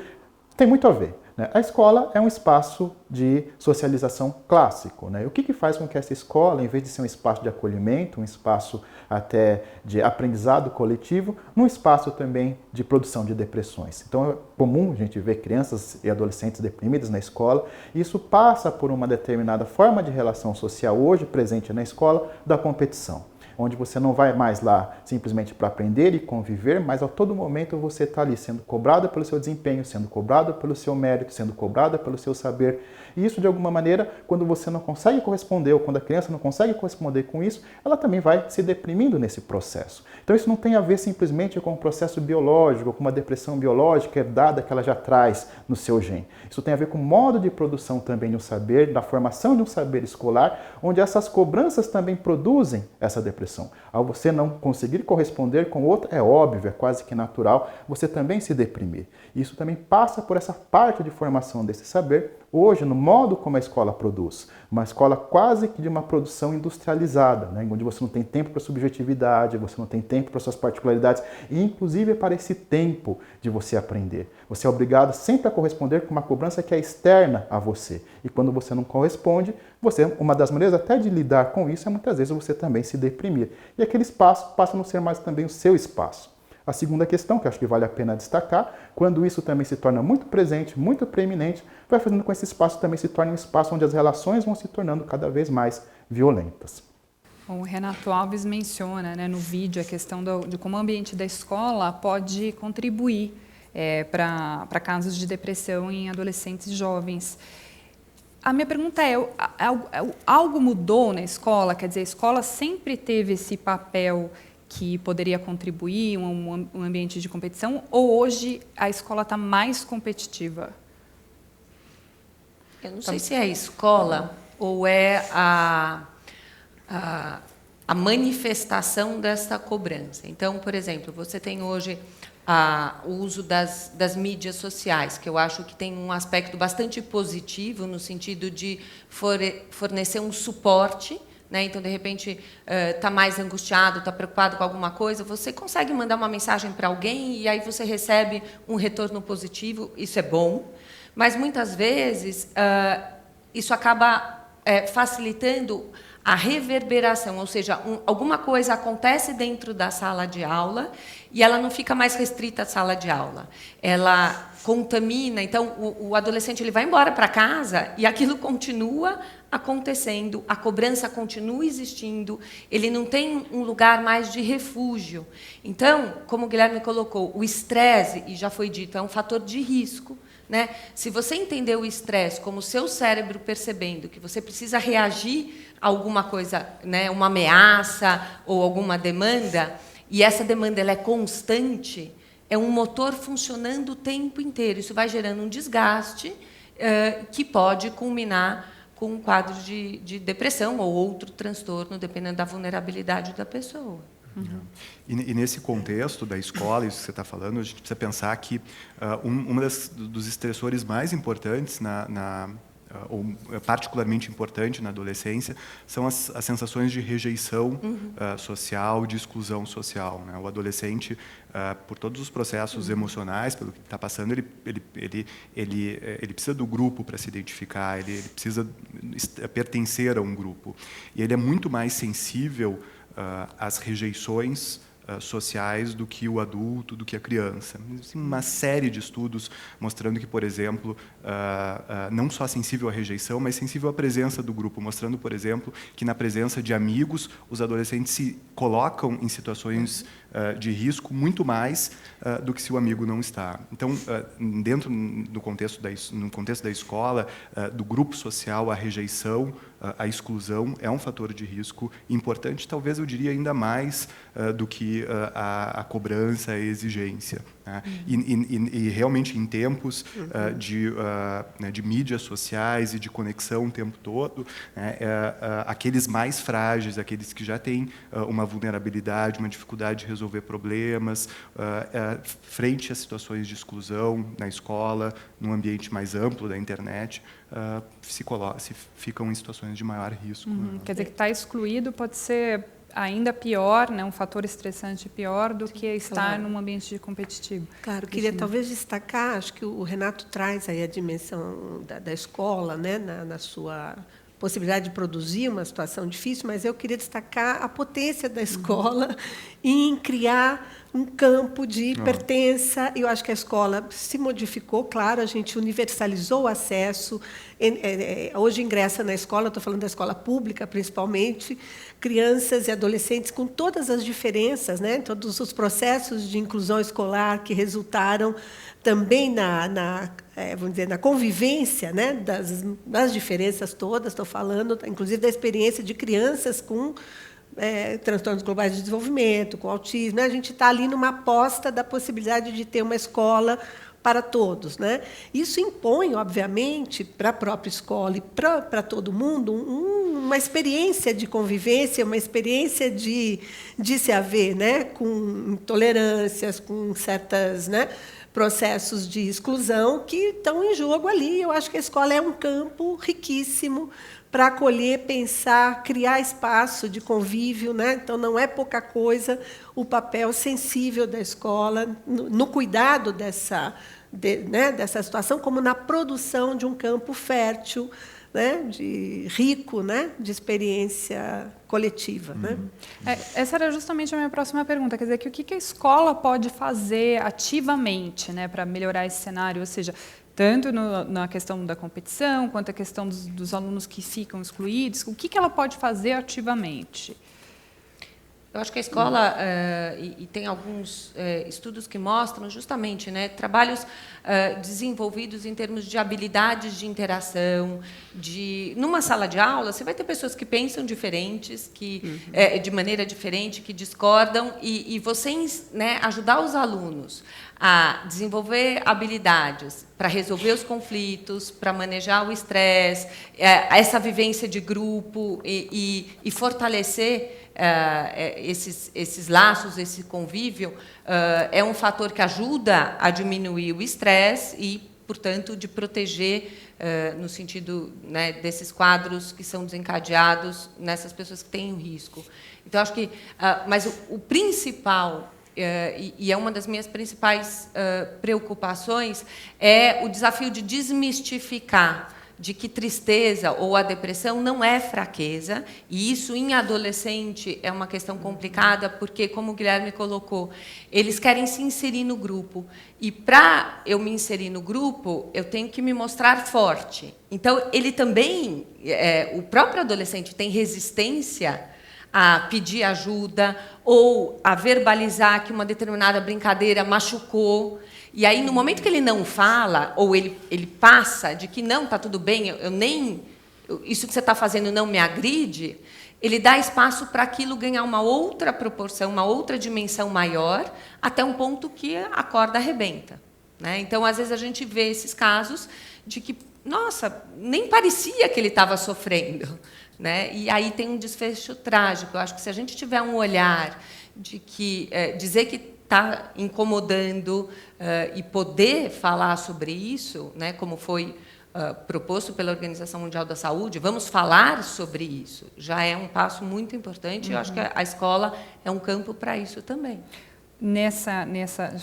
tem muito a ver. A escola é um espaço de socialização clássico. Né? O que faz com que essa escola, em vez de ser um espaço de acolhimento, um espaço até de aprendizado coletivo, um espaço também de produção de depressões. Então é comum a gente ver crianças e adolescentes deprimidos na escola, e isso passa por uma determinada forma de relação social hoje presente na escola da competição. Onde você não vai mais lá simplesmente para aprender e conviver, mas a todo momento você está ali sendo cobrado pelo seu desempenho, sendo cobrado pelo seu mérito, sendo cobrado pelo seu saber. E isso, de alguma maneira, quando você não consegue corresponder, ou quando a criança não consegue corresponder com isso, ela também vai se deprimindo nesse processo. Então isso não tem a ver simplesmente com um processo biológico, com uma depressão biológica herdada que ela já traz no seu gene. Isso tem a ver com o modo de produção também de um saber, da formação de um saber escolar, onde essas cobranças também produzem essa depressão. Ao você não conseguir corresponder com outra, é óbvio, é quase que natural, você também se deprimir. Isso também passa por essa parte de formação desse saber, hoje, no modo como a escola produz. Uma escola quase que de uma produção industrializada, né? Onde você não tem tempo para subjetividade, você não tem tempo para suas particularidades, e inclusive para esse tempo de você aprender. Você é obrigado sempre a corresponder com uma cobrança que é externa a você. E quando você não corresponde, uma das maneiras até de lidar com isso é muitas vezes você também se deprimir. E aquele espaço passa a não ser mais também o seu espaço. A segunda questão, que acho que vale a pena destacar, quando isso também se torna muito presente, muito preeminente, vai fazendo com que esse espaço também se torne um espaço onde as relações vão se tornando cada vez mais violentas. Bom, o Renato Alves menciona, né, no vídeo a questão de como o ambiente da escola pode contribuir para casos de depressão em adolescentes e jovens. A minha pergunta é, algo mudou na escola? Quer dizer, a escola sempre teve esse papel que poderia contribuir, um ambiente de competição, ou hoje a escola está mais competitiva? Eu não sei se é a escola ou é a manifestação dessa cobrança. Então, por exemplo, você tem hoje o uso das mídias sociais, que eu acho que tem um aspecto bastante positivo, no sentido de fornecer um suporte, né? Então, de repente, está mais angustiado, está preocupado com alguma coisa, você consegue mandar uma mensagem para alguém e aí você recebe um retorno positivo, isso é bom, mas, muitas vezes, isso acaba facilitando a reverberação, ou seja, alguma coisa acontece dentro da sala de aula e ela não fica mais restrita à sala de aula. Ela contamina, então o adolescente ele vai embora para casa e aquilo continua acontecendo, a cobrança continua existindo, ele não tem um lugar mais de refúgio. Então, como o Guilherme colocou, o estresse, e já foi dito, é um fator de risco. Né? Se você entender o estresse como o seu cérebro percebendo que você precisa reagir a alguma coisa, né, uma ameaça ou alguma demanda, e essa demanda ela é constante, é um motor funcionando o tempo inteiro. Isso vai gerando um desgaste que pode culminar com um quadro de depressão ou outro transtorno, dependendo da vulnerabilidade da pessoa. Uhum. E nesse contexto da escola, isso que você está falando, a gente precisa pensar que dos estressores mais importantes, ou particularmente importante na adolescência, são as sensações de rejeição social, de exclusão social. Né? O adolescente, por todos os processos emocionais, pelo que está passando, ele precisa do grupo para se identificar, ele precisa pertencer a um grupo. E ele é muito mais sensível às rejeições sociais do que o adulto, do que a criança. Tem uma série de estudos mostrando que, por exemplo, não só sensível à rejeição, mas sensível à presença do grupo, mostrando, por exemplo, que na presença de amigos, os adolescentes se colocam em situações de risco muito mais do que se o amigo não está. Então, dentro no contexto da escola, do grupo social, a rejeição, a exclusão é um fator de risco importante, talvez eu diria ainda mais do que a cobrança, a exigência. Né? E realmente em tempos de mídias sociais e de conexão o tempo todo, né, aqueles mais frágeis, aqueles que já têm uma vulnerabilidade, uma dificuldade de resolver problemas, frente a situações de exclusão na escola, num ambiente mais amplo da internet, ficam em situações de maior risco. Né? Quer dizer que estar excluído pode ser ainda pior, né, um fator estressante pior do que estar num ambiente competitivo. Claro, queria talvez destacar, acho que o Renato traz aí a dimensão da escola, né, na sua possibilidade de produzir uma situação difícil, mas eu queria destacar a potência da escola em criar um campo de pertença. Eu acho que a escola se modificou, claro, a gente universalizou o acesso. Hoje ingressa na escola, estou falando da escola pública, principalmente, crianças e adolescentes com todas as diferenças, né? Todos os processos de inclusão escolar que resultaram também vamos dizer, na convivência, né, das diferenças todas. Estou falando, inclusive, da experiência de crianças com transtornos globais de desenvolvimento, com autismo. Né? A gente está ali numa aposta da possibilidade de ter uma escola para todos. Né? Isso impõe, obviamente, para a própria escola e para todo mundo, uma experiência de convivência, uma experiência de se haver, né, com intolerâncias, com certas, né, processos de exclusão que estão em jogo ali. Eu acho que a escola é um campo riquíssimo para acolher, pensar, criar espaço de convívio. Né? Então, não é pouca coisa o papel sensível da escola no cuidado dessa situação, como na produção de um campo fértil, né, rico, né, de experiência coletiva. Né? Essa era justamente a minha próxima pergunta. Quer dizer, o que a escola pode fazer ativamente, né, para melhorar esse cenário? Ou seja, tanto na questão da competição, quanto a questão dos alunos que ficam excluídos, o que ela pode fazer ativamente? Eu acho que a escola, e tem alguns estudos que mostram justamente, né, trabalhos desenvolvidos em termos de habilidades de interação, numa sala de aula, você vai ter pessoas que pensam diferentes, de maneira diferente, que discordam, e você, né, ajudar os alunos a desenvolver habilidades para resolver os conflitos, para manejar o estresse, essa vivência de grupo e fortalecer esses laços, esse convívio, é um fator que ajuda a diminuir o estresse e, portanto, de proteger, no sentido, né, desses quadros que são desencadeados nessas pessoas que têm o risco. Então, acho que, mas o principal, e é uma das minhas principais preocupações, é o desafio de desmistificar de que tristeza ou a depressão não é fraqueza, e isso, em adolescente, é uma questão complicada, porque, como o Guilherme colocou, eles querem se inserir no grupo, e, para eu me inserir no grupo, eu tenho que me mostrar forte. Então, ele também, o próprio adolescente tem resistência a pedir ajuda ou a verbalizar que uma determinada brincadeira machucou. E aí, no momento que ele não fala, ou ele passa de que não, está tudo bem, isso que você está fazendo não me agride, ele dá espaço para aquilo ganhar uma outra proporção, uma outra dimensão maior, até um ponto que a corda arrebenta, né? Então, às vezes, a gente vê esses casos de que, nossa, nem parecia que ele estava sofrendo, né? E aí tem um desfecho trágico. Eu acho que, se a gente tiver um olhar de que dizer que está incomodando e poder falar sobre isso, né, como foi proposto pela Organização Mundial da Saúde, vamos falar sobre isso, já é um passo muito importante. Eu acho que a escola é um campo para isso também.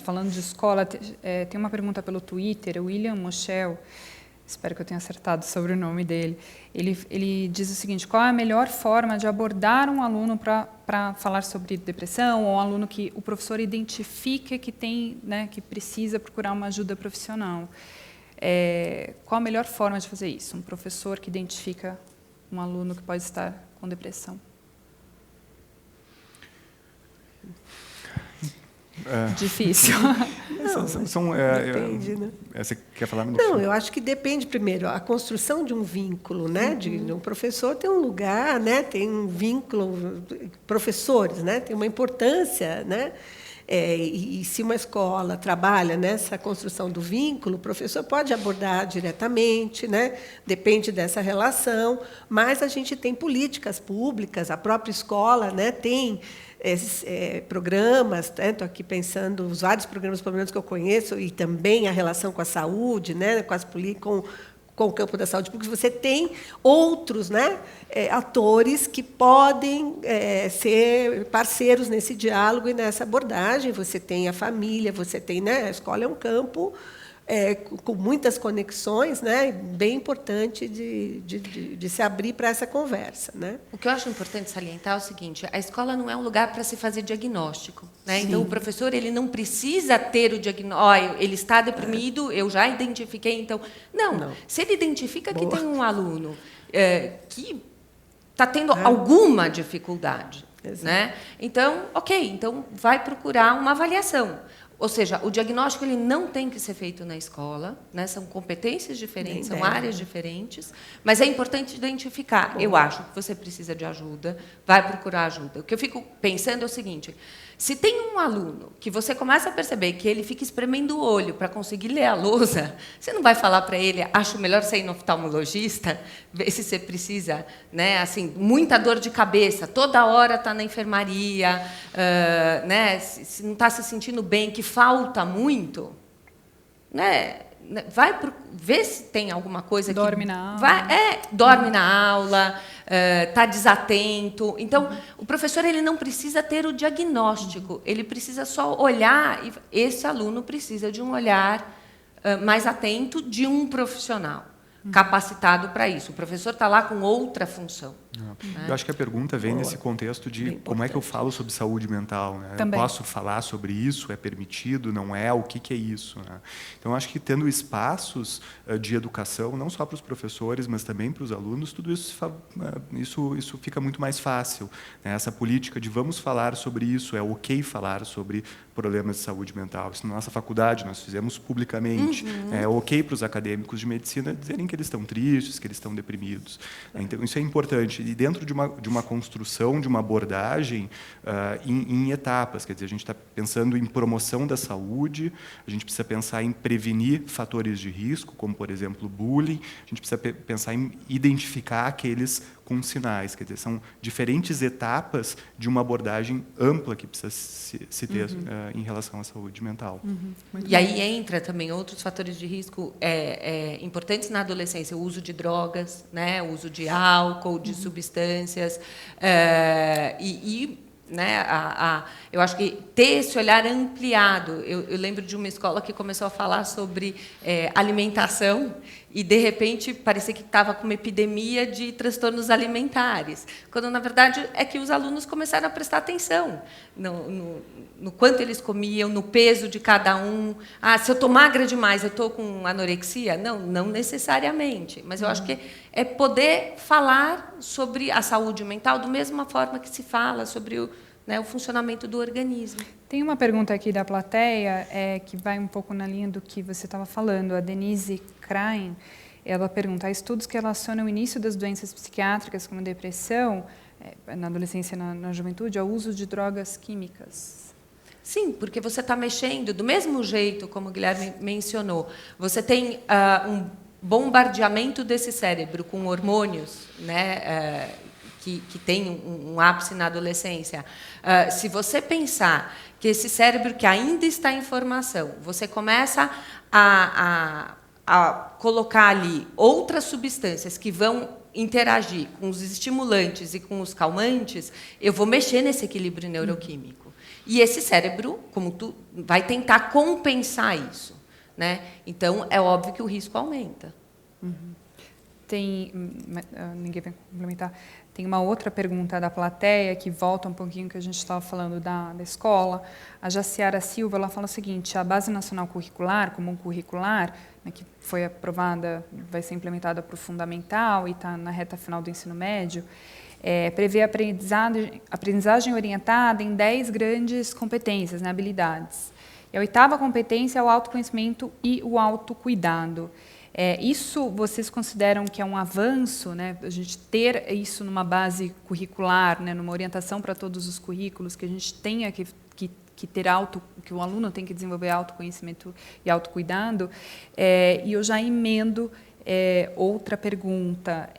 Falando de escola, tem uma pergunta pelo Twitter, o William Moschel, espero que eu tenha acertado sobre o nome dele. Ele diz o seguinte: qual é a melhor forma de abordar um aluno para falar sobre depressão, ou um aluno que o professor identifica que tem, né, que precisa procurar uma ajuda profissional? Qual a melhor forma de fazer isso? Um professor que identifica um aluno que pode estar com depressão. Difícil. Depende, né? Você quer falar? Não, eu acho que depende, primeiro, a construção de um vínculo, né? De um professor tem um lugar, né? Tem um vínculo, professores, né? Tem uma importância, né? E se uma escola trabalha nessa construção do vínculo, o professor pode abordar diretamente, né? Depende dessa relação, mas a gente tem políticas públicas, a própria escola, né, tem programas, estou aqui pensando os vários programas, pelo menos, que eu conheço, e também a relação com a saúde, né, com o campo da saúde pública. Você tem outros, né, atores que podem ser parceiros nesse diálogo e nessa abordagem. Você tem a família, você tem, né, a escola é um campo com muitas conexões, né, bem importante de se abrir para essa conversa, né? O que eu acho importante salientar é o seguinte: a escola não é um lugar para se fazer diagnóstico, né? Então, o professor, ele não precisa ter o diagnóstico. Ele está deprimido, eu já identifiquei, então... Não. Se ele identifica que tem um aluno que está tendo alguma dificuldade, né? Então, ok, então vai procurar uma avaliação. Ou seja, o diagnóstico, ele não tem que ser feito na escola, né? São competências diferentes, são áreas diferentes, mas é importante identificar. Eu acho que você precisa de ajuda, vai procurar ajuda. O que eu fico pensando é o seguinte: se tem um aluno que você começa a perceber que ele fica espremendo o olho para conseguir ler a lousa, você não vai falar para ele: acho melhor você ir no oftalmologista, ver se você precisa, né? Assim, muita dor de cabeça, toda hora está na enfermaria, né? Se não está se sentindo bem, que falta muito, né? Vai ver se tem alguma coisa dorme que... na aula. Dorme na aula, está desatento. Então, o professor, ele não precisa ter o diagnóstico, ele precisa só olhar, e esse aluno precisa de um olhar mais atento de um profissional. capacitado para isso. O professor está lá com outra função. Né? Eu acho que a pergunta vem nesse contexto de como é que eu falo sobre saúde mental. Né? Eu posso falar sobre isso? É permitido? Não é? O que é isso? Né? Então, eu acho que tendo espaços de educação, não só para os professores, mas também para os alunos, tudo isso, isso fica muito mais fácil. Né? Essa política de vamos falar sobre isso, é ok falar sobre problemas de saúde mental. Isso na nossa faculdade nós fizemos publicamente. É ok para os acadêmicos de medicina dizerem que eles estão tristes, que eles estão deprimidos. Então, isso é importante. E dentro de uma construção, de uma abordagem em etapas, quer dizer, a gente está pensando em promoção da saúde, a gente precisa pensar em prevenir fatores de risco, como, por exemplo, bullying, a gente precisa pensar em identificar aqueles com sinais, quer dizer, são diferentes etapas de uma abordagem ampla que precisa se ter em relação à saúde mental. E aí entra também outros fatores de risco importantes na adolescência, o uso de drogas, né, o uso de álcool, de substâncias, né, eu acho que ter esse olhar ampliado. Eu lembro de uma escola que começou a falar sobre alimentação e, de repente, parecia que estava com uma epidemia de transtornos alimentares, quando, na verdade, é que os alunos começaram a prestar atenção no quanto eles comiam, no peso de cada um. Se eu estou magra demais, eu estou com anorexia? Não necessariamente. Mas eu acho que é poder falar sobre a saúde mental da mesma forma que se fala sobre o funcionamento do organismo. Tem uma pergunta aqui da plateia que vai um pouco na linha do que você estava falando. A Denise Krain, ela pergunta: há estudos que relacionam o início das doenças psiquiátricas, como depressão, na adolescência e na juventude, ao uso de drogas químicas? Sim, porque você está mexendo do mesmo jeito, como o Guilherme mencionou. Você tem um bombardeamento desse cérebro com hormônios, né, que tem um ápice na adolescência. Se você pensar que esse cérebro que ainda está em formação, você começa a colocar ali outras substâncias que vão interagir com os estimulantes e com os calmantes, eu vou mexer nesse equilíbrio neuroquímico. E esse cérebro, vai tentar compensar isso. Né? Então, é óbvio que o risco aumenta. Ninguém vai complementar. Tem uma outra pergunta da plateia que volta um pouquinho que a gente estava falando da escola. A Jaciara Silva, ela fala o seguinte: a Base Nacional Curricular, comum curricular, né, que foi aprovada, vai ser implementada para o fundamental e está na reta final do ensino médio, prevê aprendizagem orientada em 10 grandes competências, né, habilidades. E a 8ª competência é o autoconhecimento e o autocuidado. Isso vocês consideram que é um avanço, né? A gente ter isso numa base curricular, né? Numa orientação para todos os currículos, que a gente tenha que ter que o aluno tem que desenvolver autoconhecimento e autocuidado. E eu já emendo outra pergunta.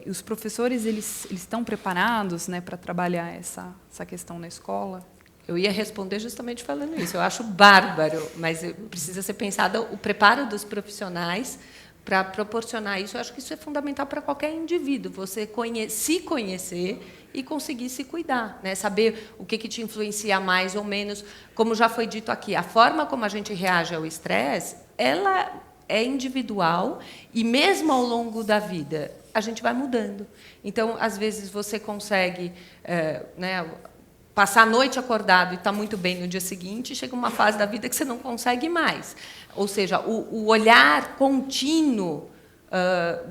Os professores eles estão preparados, né, para trabalhar essa questão na escola? Eu ia responder justamente falando isso. Eu acho bárbaro, mas precisa ser pensado o preparo dos profissionais para proporcionar isso. Eu acho que isso é fundamental para qualquer indivíduo, você se conhecer e conseguir se cuidar, né? Saber o que te influencia mais ou menos. Como já foi dito aqui, a forma como a gente reage ao estresse, ela é individual e, mesmo ao longo da vida, a gente vai mudando. Então, às vezes, você consegue passar a noite acordado e estar muito bem no dia seguinte, chega uma fase da vida que você não consegue mais. Ou seja, o olhar contínuo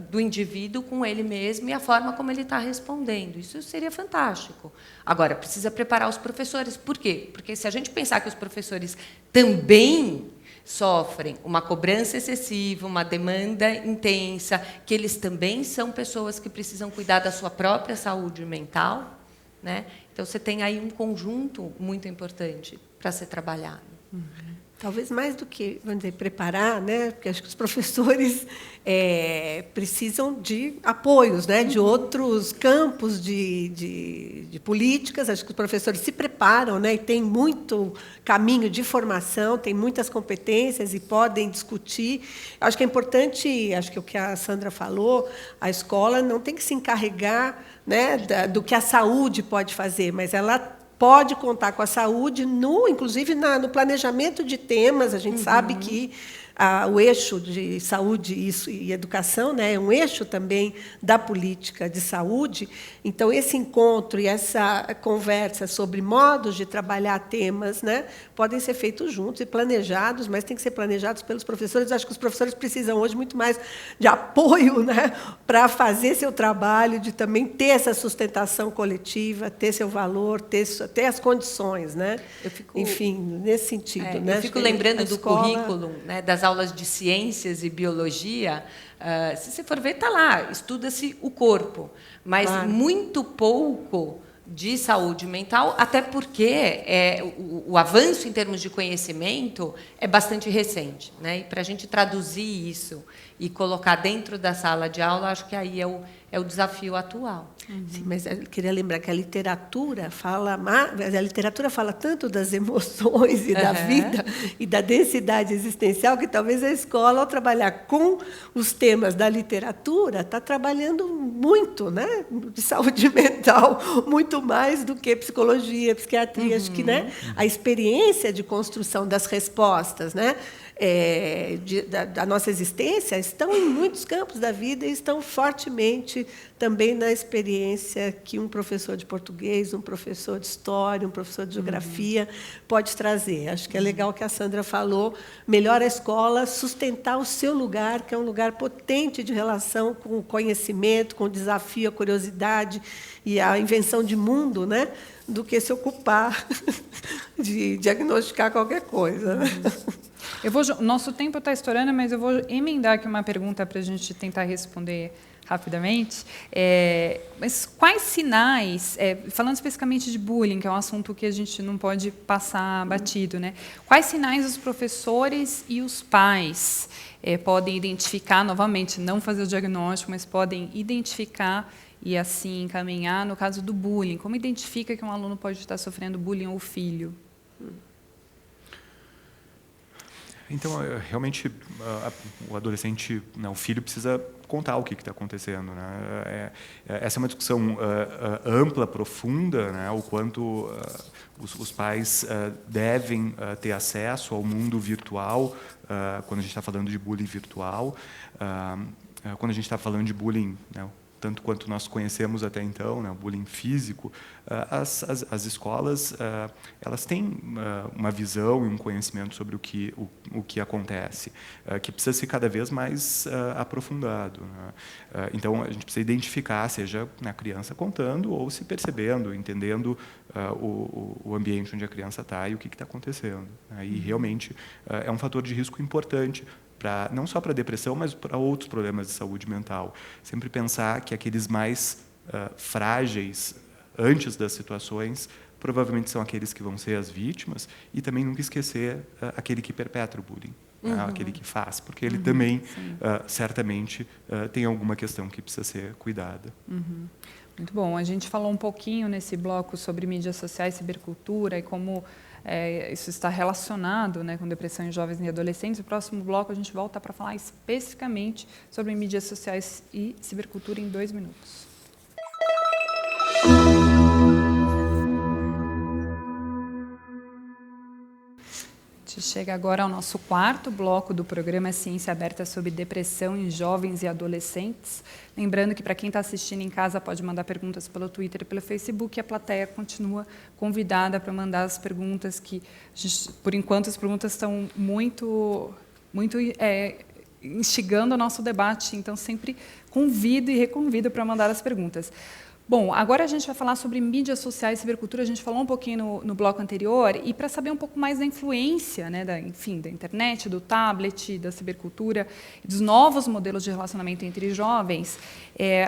do indivíduo com ele mesmo e a forma como ele está respondendo. Isso seria fantástico. Agora, precisa preparar os professores. Por quê? Porque se a gente pensar que os professores também sofrem uma cobrança excessiva, uma demanda intensa, que eles também são pessoas que precisam cuidar da sua própria saúde mental, né? Então, você tem aí um conjunto muito importante para ser trabalhado. Talvez mais do que, vamos dizer, preparar, né? Porque acho que os professores precisam de apoios, né? De outros campos de políticas. Acho que os professores se preparam, né? E têm muito caminho de formação, têm muitas competências e podem discutir. Acho que é importante, acho que o que a Sandra falou, a escola não tem que se encarregar, né, do que a saúde pode fazer, mas ela pode contar com a saúde, inclusive no planejamento de temas. A gente sabe que o eixo de saúde e educação, né, é um eixo também da política de saúde. Então, esse encontro e essa conversa sobre modos de trabalhar temas, né, podem ser feitos juntos e planejados, mas tem que ser planejados pelos professores. Acho que os professores precisam hoje muito mais de apoio, né, para fazer seu trabalho, de também ter essa sustentação coletiva, ter seu valor, ter as condições, né? Enfim, nesse sentido. Né? Eu fico lembrando do currículo, né, das aulas de ciências e biologia. Se você for ver, está lá, estuda-se o corpo, mas muito pouco de saúde mental, até porque o avanço em termos de conhecimento é bastante recente, né? E para a gente traduzir isso e colocar dentro da sala de aula, acho que aí é o desafio atual. Sim, mas eu queria lembrar que a literatura fala tanto das emoções e da vida e da densidade existencial, que talvez a escola, ao trabalhar com os temas da literatura, está trabalhando muito, né, de saúde mental, muito mais do que psicologia, psiquiatria. Acho que, né, a experiência de construção das respostas, né, da nossa existência, estão em muitos campos da vida e estão fortemente também na experiência que um professor de português, um professor de história, um professor de geografia pode trazer. Acho que é legal o que a Sandra falou, melhor a escola sustentar o seu lugar, que é um lugar potente de relação com o conhecimento, com o desafio, a curiosidade e a invenção de mundo, né, do que se ocupar de diagnosticar qualquer coisa. Né? Nosso tempo está estourando, mas eu vou emendar aqui uma pergunta para a gente tentar responder rapidamente. Mas quais sinais, falando especificamente de bullying, que é um assunto que a gente não pode passar batido, né? Quais sinais os professores e os pais podem identificar, novamente, não fazer o diagnóstico, mas podem identificar e, assim, encaminhar no caso do bullying? Como identifica que um aluno pode estar sofrendo bullying ou filho? Então, realmente, o adolescente, o filho precisa contar o que está acontecendo. Né? Essa é uma discussão ampla, profunda, né? O quanto os pais devem ter acesso ao mundo virtual, quando a gente está falando de bullying virtual, quando a gente está falando de bullying, né, tanto quanto nós conhecemos até então, né, o bullying físico, as escolas elas têm uma visão e um conhecimento sobre o que acontece, que precisa ser cada vez mais aprofundado. Né? Então, a gente precisa identificar, seja a criança contando ou se percebendo, entendendo o ambiente onde a criança está e o que está acontecendo. Né? E, realmente, é um fator de risco importante, não só para a depressão, mas para outros problemas de saúde mental. Sempre pensar que aqueles mais frágeis antes das situações provavelmente são aqueles que vão ser as vítimas, e também nunca esquecer aquele que perpetra o bullying, aquele que faz, porque ele também, certamente, tem alguma questão que precisa ser cuidada. Muito bom. A gente falou um pouquinho nesse bloco sobre mídias sociais, cibercultura e como isso está relacionado, né, com depressão em jovens e adolescentes. No próximo bloco, a gente volta para falar especificamente sobre mídias sociais e cibercultura em 2 minutos. A gente chega agora ao nosso 4º bloco do programa Ciência Aberta sobre depressão em jovens e adolescentes. Lembrando que, para quem está assistindo em casa, pode mandar perguntas pelo Twitter e pelo Facebook, e a plateia continua convidada para mandar as perguntas, que, por enquanto, as perguntas estão muito instigando o nosso debate, então sempre convido e reconvido para mandar as perguntas. Bom, agora a gente vai falar sobre mídias sociais e cibercultura. A gente falou um pouquinho no bloco anterior, e para saber um pouco mais da influência, né, da internet, do tablet, da cibercultura, dos novos modelos de relacionamento entre jovens,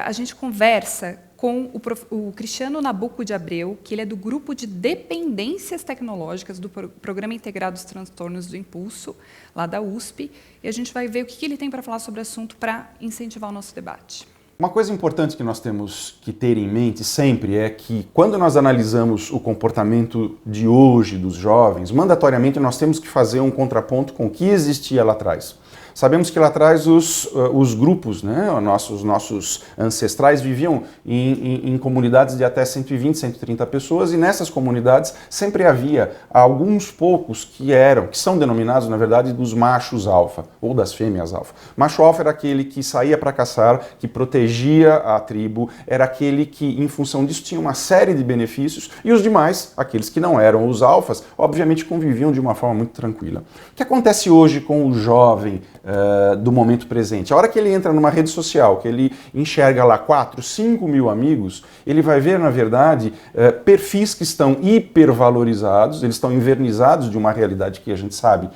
a gente conversa com o Cristiano Nabuco de Abreu, que ele é do grupo de dependências tecnológicas do Programa Integrado dos Transtornos do Impulso, lá da USP, e a gente vai ver o que ele tem para falar sobre o assunto para incentivar o nosso debate. Uma coisa importante que nós temos que ter em mente sempre é que, quando nós analisamos o comportamento de hoje dos jovens, mandatoriamente nós temos que fazer um contraponto com o que existia lá atrás. Sabemos que lá atrás os grupos, né, os nossos ancestrais viviam em comunidades de até 120, 130 pessoas, e nessas comunidades sempre havia alguns poucos que são denominados, na verdade, dos machos alfa, ou das fêmeas alfa. Macho alfa era aquele que saía para caçar, que protegia a tribo, era aquele que, em função disso, tinha uma série de benefícios, e os demais, aqueles que não eram os alfas, obviamente conviviam de uma forma muito tranquila. O que acontece hoje com o jovem do momento presente? A hora que ele entra numa rede social, que ele enxerga lá 4, 5 mil amigos, ele vai ver, na verdade, perfis que estão hipervalorizados, eles estão envernizados de uma realidade que a gente sabe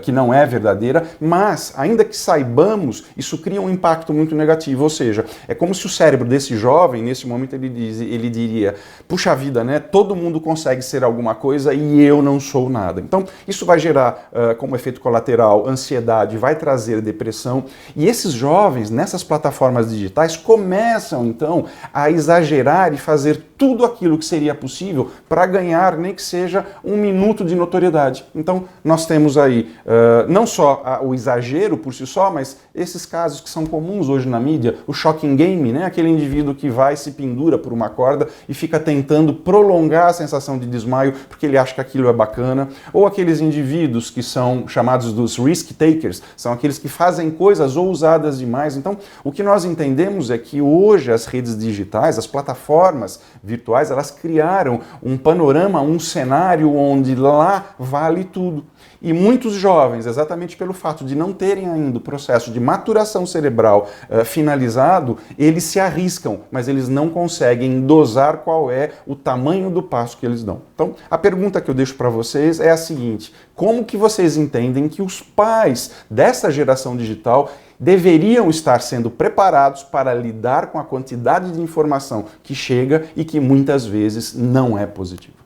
que não é verdadeira, mas, ainda que saibamos, isso cria um impacto muito negativo, ou seja, é como se o cérebro desse jovem, nesse momento, ele diria, puxa vida, né, todo mundo consegue ser alguma coisa e eu não sou nada. Então, isso vai gerar, como efeito colateral, ansiedade, vai trazer depressão, e esses jovens, nessas plataformas digitais, começam, então, a exagerar e fazer tudo aquilo que seria possível para ganhar, nem que seja 1 minuto de notoriedade. Então, nós temos aí não só o exagero por si só, mas esses casos que são comuns hoje na mídia, o shocking game, né? Aquele indivíduo que vai, se pendura por uma corda e fica tentando prolongar a sensação de desmaio porque ele acha que aquilo é bacana, ou aqueles indivíduos que são chamados dos risk takers, são aqueles que fazem coisas ousadas demais. Então, o que nós entendemos é que hoje as redes digitais, as plataformas virtuais, elas criaram um panorama, um cenário onde lá vale tudo. E muitos jovens, exatamente pelo fato de não terem ainda o processo de maturação cerebral finalizado, eles se arriscam, mas eles não conseguem dosar qual é o tamanho do passo que eles dão. Então, a pergunta que eu deixo para vocês é a seguinte: como que vocês entendem que os pais dessa geração digital deveriam estar sendo preparados para lidar com a quantidade de informação que chega e que muitas vezes não é positiva?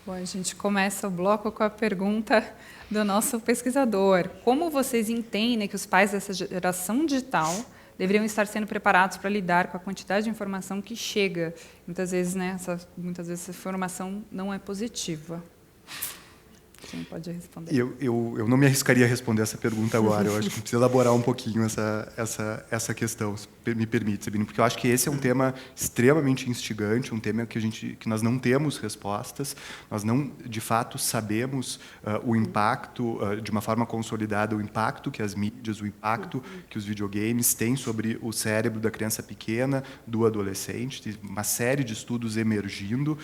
Bom, a gente começa o bloco com a pergunta do nosso pesquisador. Como vocês entendem que os pais dessa geração digital deveriam estar sendo preparados para lidar com a quantidade de informação que chega? Muitas vezes, né, essa informação não é positiva. Quem pode responder? Eu não me arriscaria a responder essa pergunta agora. Eu acho que precisa elaborar um pouquinho essa questão, se me permite, Sabine, porque eu acho que esse é um tema extremamente instigante, um tema que nós não temos respostas, nós não, de fato, sabemos o impacto, de uma forma consolidada, o impacto que as mídias, o impacto que os videogames têm sobre o cérebro da criança pequena, do adolescente. Tem uma série de estudos emergindo,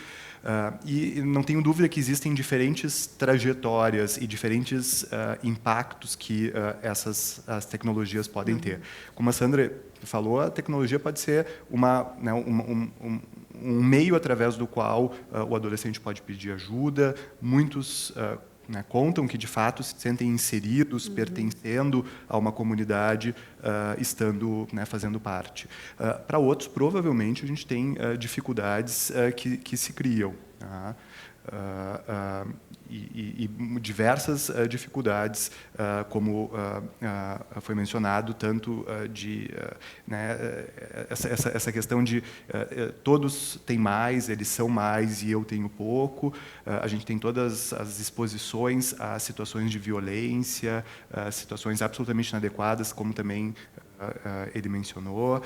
e não tenho dúvida que existem diferentes trajetórias e diferentes impactos que as tecnologias podem ter. Como a Sandra falou, a tecnologia pode ser um meio através do qual o adolescente pode pedir ajuda. Muitos contam que, de fato, se sentem inseridos, pertencendo a uma comunidade, fazendo parte. Para outros, provavelmente, a gente tem dificuldades que se criam. Tá? E diversas dificuldades, como foi mencionado, tanto essa questão de todos têm mais, eles são mais e eu tenho pouco. A gente tem todas as exposições a situações de violência, situações absolutamente inadequadas, como também ele mencionou.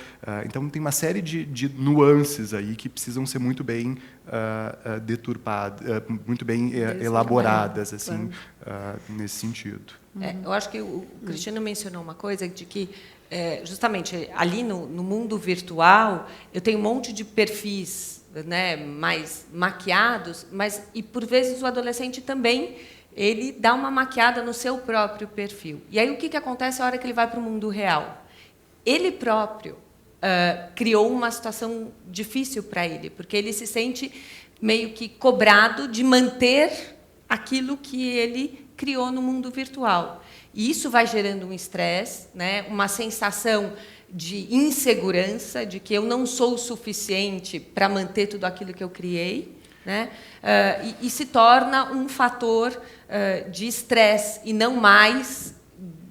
Então, tem uma série de nuances aí que precisam ser muito bem deturpadas, muito bem elaboradas, assim, nesse sentido. Eu acho que o Cristiano mencionou uma coisa de que, justamente, ali no mundo virtual, eu tenho um monte de perfis, né, mais maquiados, e, por vezes, o adolescente também ele dá uma maquiada no seu próprio perfil. E aí, o que acontece a hora que ele vai para o mundo real? Ele próprio criou uma situação difícil para ele, porque ele se sente meio que cobrado de manter aquilo que ele criou no mundo virtual. E isso vai gerando um estresse, né, uma sensação de insegurança, de que eu não sou o suficiente para manter tudo aquilo que eu criei, né, e se torna um fator de estresse, e não mais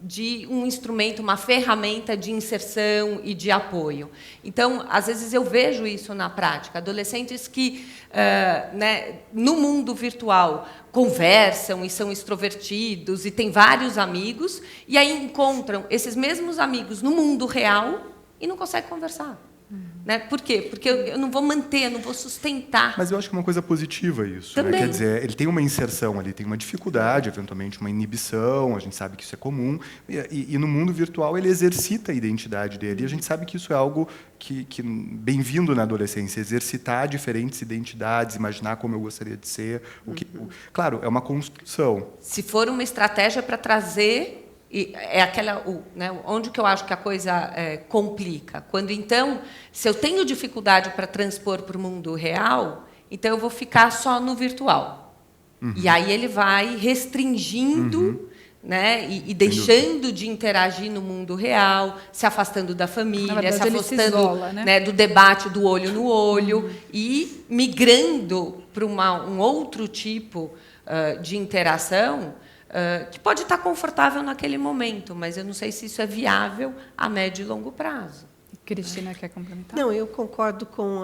de um instrumento, uma ferramenta de inserção e de apoio. Então, às vezes, eu vejo isso na prática. Adolescentes que, né, no mundo virtual, conversam e são extrovertidos e têm vários amigos, e aí encontram esses mesmos amigos no mundo real e não conseguem conversar. Né? Por quê? Porque eu não vou manter, eu não vou sustentar. Mas eu acho que é uma coisa positiva isso. Né? Quer dizer, ele tem uma inserção ali, tem uma dificuldade, eventualmente uma inibição, a gente sabe que isso é comum, e no mundo virtual ele exercita a identidade dele, e a gente sabe que isso é algo que bem-vindo na adolescência, exercitar diferentes identidades, imaginar como eu gostaria de ser. Claro, é uma construção. Se for uma estratégia para trazer... é aquela, né, onde que eu acho que a coisa complica. Quando, então, se eu tenho dificuldade para transpor para o mundo real, então eu vou ficar só no virtual. E aí ele vai restringindo, né, e deixando de interagir no mundo real, se afastando da família, verdade, se afastando isola, né? Do debate do olho no olho, e migrando para um outro tipo de interação, que pode estar confortável naquele momento, mas eu não sei se isso é viável a médio e longo prazo. Cristina, quer complementar? Não, eu concordo com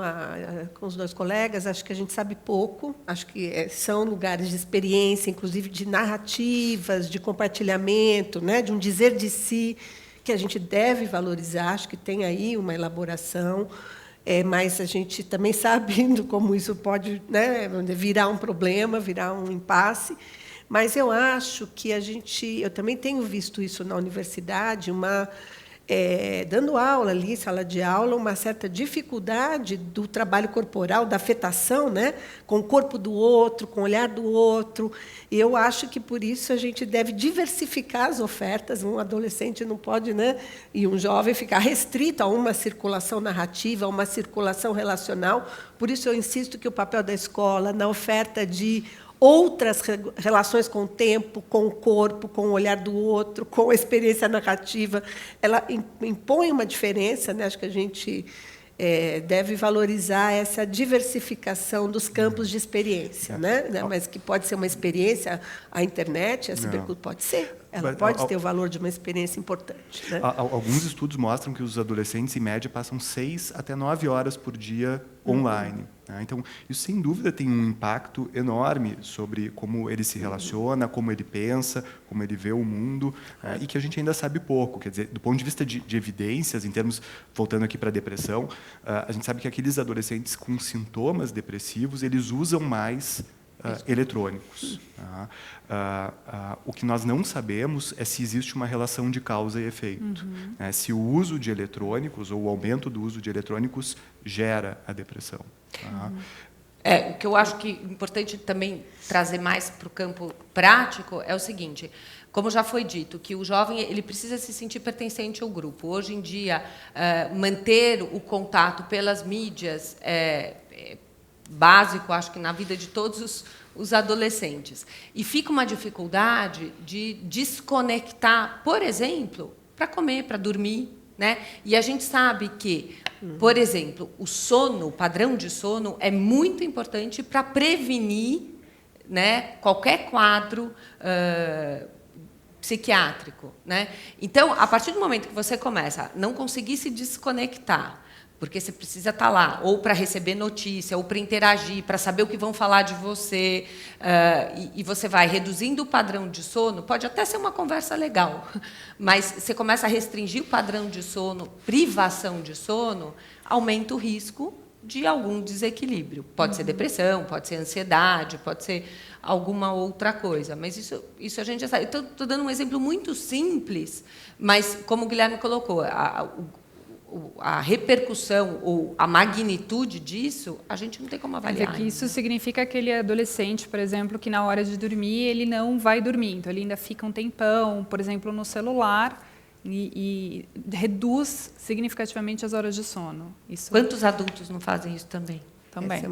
os dois colegas. Acho que a gente sabe pouco. Acho que são lugares de experiência, inclusive de narrativas, de compartilhamento, né, de um dizer de si, que a gente deve valorizar. Acho que tem aí uma elaboração. Mas a gente também sabe como isso pode, né, virar um problema, virar um impasse. Mas eu acho que eu também tenho visto isso na universidade, dando aula ali, sala de aula, uma certa dificuldade do trabalho corporal, da afetação, né, com o corpo do outro, com o olhar do outro. E eu acho que, por isso, a gente deve diversificar as ofertas. Um adolescente não pode, né, e um jovem ficar restrito a uma circulação narrativa, a uma circulação relacional. Por isso, eu insisto que o papel da escola, na oferta de outras relações com o tempo, com o corpo, com o olhar do outro, com a experiência narrativa, ela impõe uma diferença, né? Acho que a gente deve valorizar essa diversificação dos campos de experiência, né? Mas que pode ser uma experiência, a internet, a cibercultura pode ser. Ela pode ter o valor de uma experiência importante. Né? Alguns estudos mostram que os adolescentes, em média, passam 6 até 9 horas por dia online. Né? Então, isso, sem dúvida, tem um impacto enorme sobre como ele se relaciona, como ele pensa, como ele vê o mundo, e que a gente ainda sabe pouco. Quer dizer, do ponto de vista de evidências, em termos, voltando aqui para a depressão, a gente sabe que aqueles adolescentes com sintomas depressivos, eles usam mais eletrônicos. O que nós não sabemos é se existe uma relação de causa e efeito. Se o uso de eletrônicos ou o aumento do uso de eletrônicos gera a depressão. O que eu acho que é importante também trazer mais para o campo prático é o seguinte: como já foi dito, que o jovem ele precisa se sentir pertencente ao grupo. Hoje em dia, manter o contato pelas mídias é básico, acho que na vida de todos os adolescentes. E fica uma dificuldade de desconectar, por exemplo, para comer, para dormir. Né? E a gente sabe que, por exemplo, o sono, o padrão de sono, é muito importante para prevenir, né, qualquer quadro psiquiátrico. Né? Então, a partir do momento que você começa a não conseguir se desconectar, porque você precisa estar lá, ou para receber notícia, ou para interagir, para saber o que vão falar de você, e você vai reduzindo o padrão de sono, pode até ser uma conversa legal, mas você começa a restringir o padrão de sono, privação de sono, aumenta o risco de algum desequilíbrio. Pode ser depressão, pode ser ansiedade, pode ser alguma outra coisa, mas isso a gente já sabe. Estou dando um exemplo muito simples, mas, como o Guilherme colocou, a repercussão ou a magnitude disso, a gente não tem como avaliar. Que isso significa aquele adolescente, por exemplo, que na hora de dormir ele não vai dormir, então ele ainda fica um tempão, por exemplo, no celular e reduz significativamente as horas de sono. Quantos adultos não fazem isso também? Também.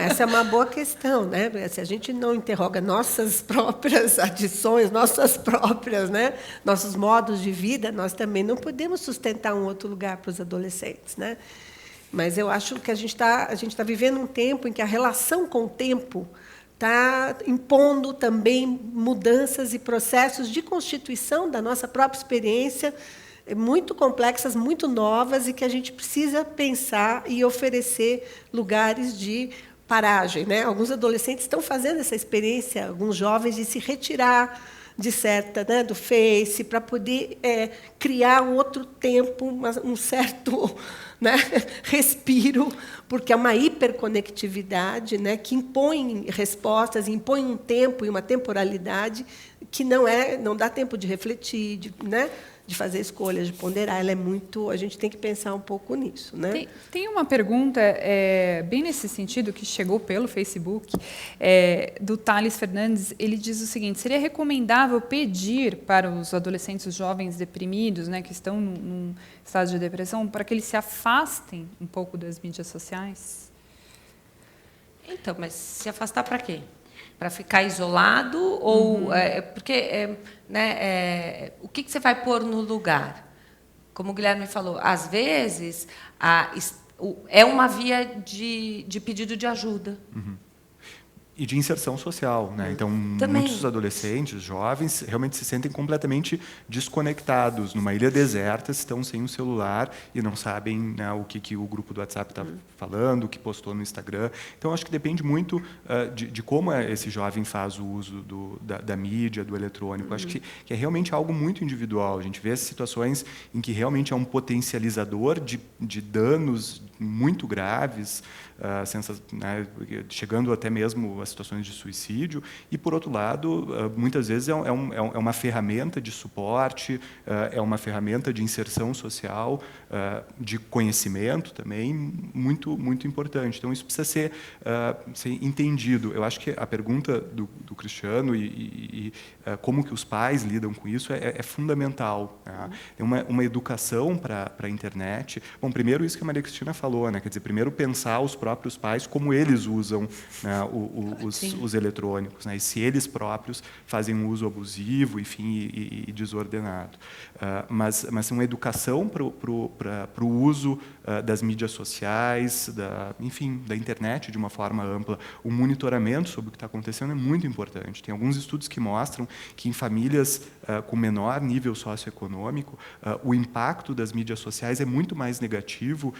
Essa é uma boa questão, né? Se a gente não interroga nossas próprias adições, nossas próprias, né, nossos modos de vida, nós também não podemos sustentar um outro lugar para os adolescentes, né? Mas eu acho que a gente tá vivendo um tempo em que a relação com o tempo está impondo também mudanças e processos de constituição da nossa própria experiência, muito complexas, muito novas, e que a gente precisa pensar e oferecer lugares de paragem, né? Alguns adolescentes estão fazendo essa experiência, alguns jovens, de se retirar de certa, né, do Face, para poder criar um outro tempo, um certo, né, respiro, porque é uma hiperconectividade, né, que impõe respostas, impõe um tempo e uma temporalidade que não dá tempo de refletir, né, de fazer escolhas, de ponderar. Ela é muito. A gente tem que pensar um pouco nisso, né? Tem uma pergunta bem nesse sentido que chegou pelo Facebook, do Thales Fernandes. Ele diz o seguinte: seria recomendável pedir para os adolescentes, os jovens deprimidos, né, que estão num estado de depressão, para que eles se afastem um pouco das mídias sociais? Então, mas se afastar para quê? Para ficar isolado? Ou porque o que você vai pôr no lugar? Como o Guilherme falou, às vezes é uma via de pedido de ajuda. E de inserção social, né? Então, muitos adolescentes, jovens, realmente se sentem completamente desconectados. Numa ilha deserta, estão sem o celular e não sabem, né, o que o grupo do WhatsApp está falando, o que postou no Instagram. Então, acho que depende muito de como esse jovem faz o uso da mídia, do eletrônico. Acho que é realmente algo muito individual. A gente vê situações em que realmente é um potencializador de danos muito graves, né, chegando até mesmo a situações de suicídio, e, por outro lado, muitas vezes é uma ferramenta de suporte, é uma ferramenta de inserção social, de conhecimento também, muito, muito importante. Então, isso precisa ser entendido. Eu acho que a pergunta do Cristiano e como que os pais lidam com isso é fundamental. Né? Tem uma educação para a internet. Bom, primeiro, isso que a Maria Cristina falou, né? Quer dizer, primeiro pensar os próprios pais como eles usam, né, os eletrônicos, né, e se eles próprios fazem um uso abusivo, enfim, e desordenado. Mas uma educação para o uso das mídias sociais, enfim, da internet de uma forma ampla, o monitoramento sobre o que está acontecendo é muito importante. Tem alguns estudos que mostram que em famílias com menor nível socioeconômico, o impacto das mídias sociais é muito mais negativo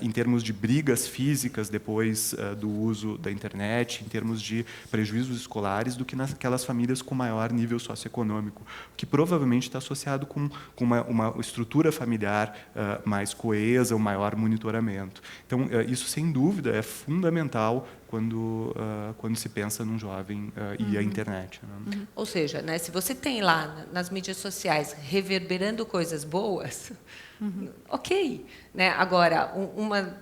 em termos de brigas físicas depois do uso da internet, em termos de prejuízos escolares, do que naquelas famílias com maior nível socioeconômico, que provavelmente está associado com uma estrutura familiar mais coesa, um maior monitoramento. Então, isso, sem dúvida, é fundamental quando se pensa num jovem e a internet. Né? Ou seja, né, se você tem lá nas mídias sociais reverberando coisas boas, ok. Né? Agora, uma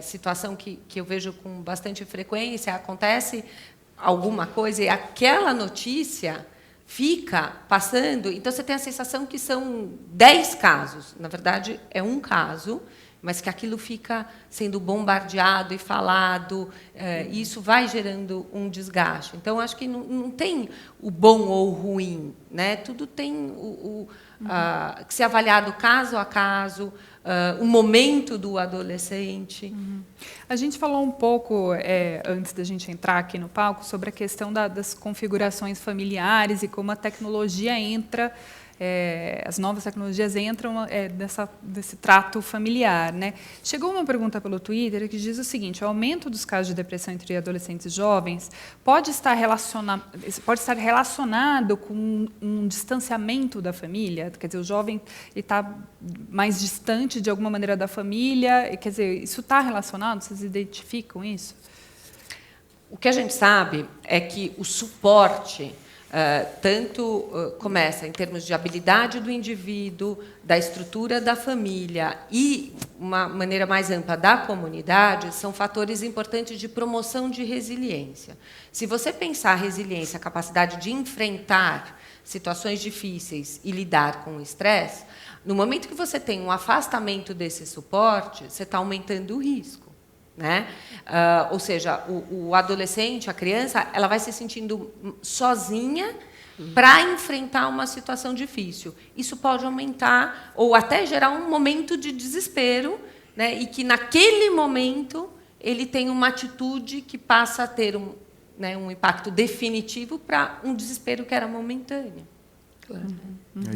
situação que eu vejo com bastante frequência, acontece alguma coisa e aquela notícia fica passando, então você tem a sensação que são 10 casos. Na verdade, é um caso, mas que aquilo fica sendo bombardeado e falado, e isso vai gerando um desgaste. Então, acho que não tem o bom ou o ruim, né? Tudo tem que ser avaliado caso a caso, o momento do adolescente. A gente falou um pouco, antes da gente entrar aqui no palco, sobre a questão das configurações familiares e como a tecnologia entra, as novas tecnologias entram desse trato familiar, né? Chegou uma pergunta pelo Twitter que diz o seguinte: o aumento dos casos de depressão entre adolescentes e jovens pode estar relacionado com um distanciamento da família? Quer dizer, o jovem está mais distante de alguma maneira da família? Quer dizer, isso está relacionado? Vocês identificam isso? O que a gente sabe é que o suporte tanto começa em termos de habilidade do indivíduo, da estrutura da família e uma maneira mais ampla da comunidade, são fatores importantes de promoção de resiliência. Se você pensar a resiliência, a capacidade de enfrentar situações difíceis e lidar com o estresse, no momento que você tem um afastamento desse suporte, você está aumentando o risco. Né? Ou seja, o adolescente, a criança, ela vai se sentindo sozinha para enfrentar uma situação difícil. Isso pode aumentar ou até gerar um momento de desespero, né? E que, naquele momento, ele tem uma atitude que passa a ter né, um impacto definitivo para um desespero que era momentâneo.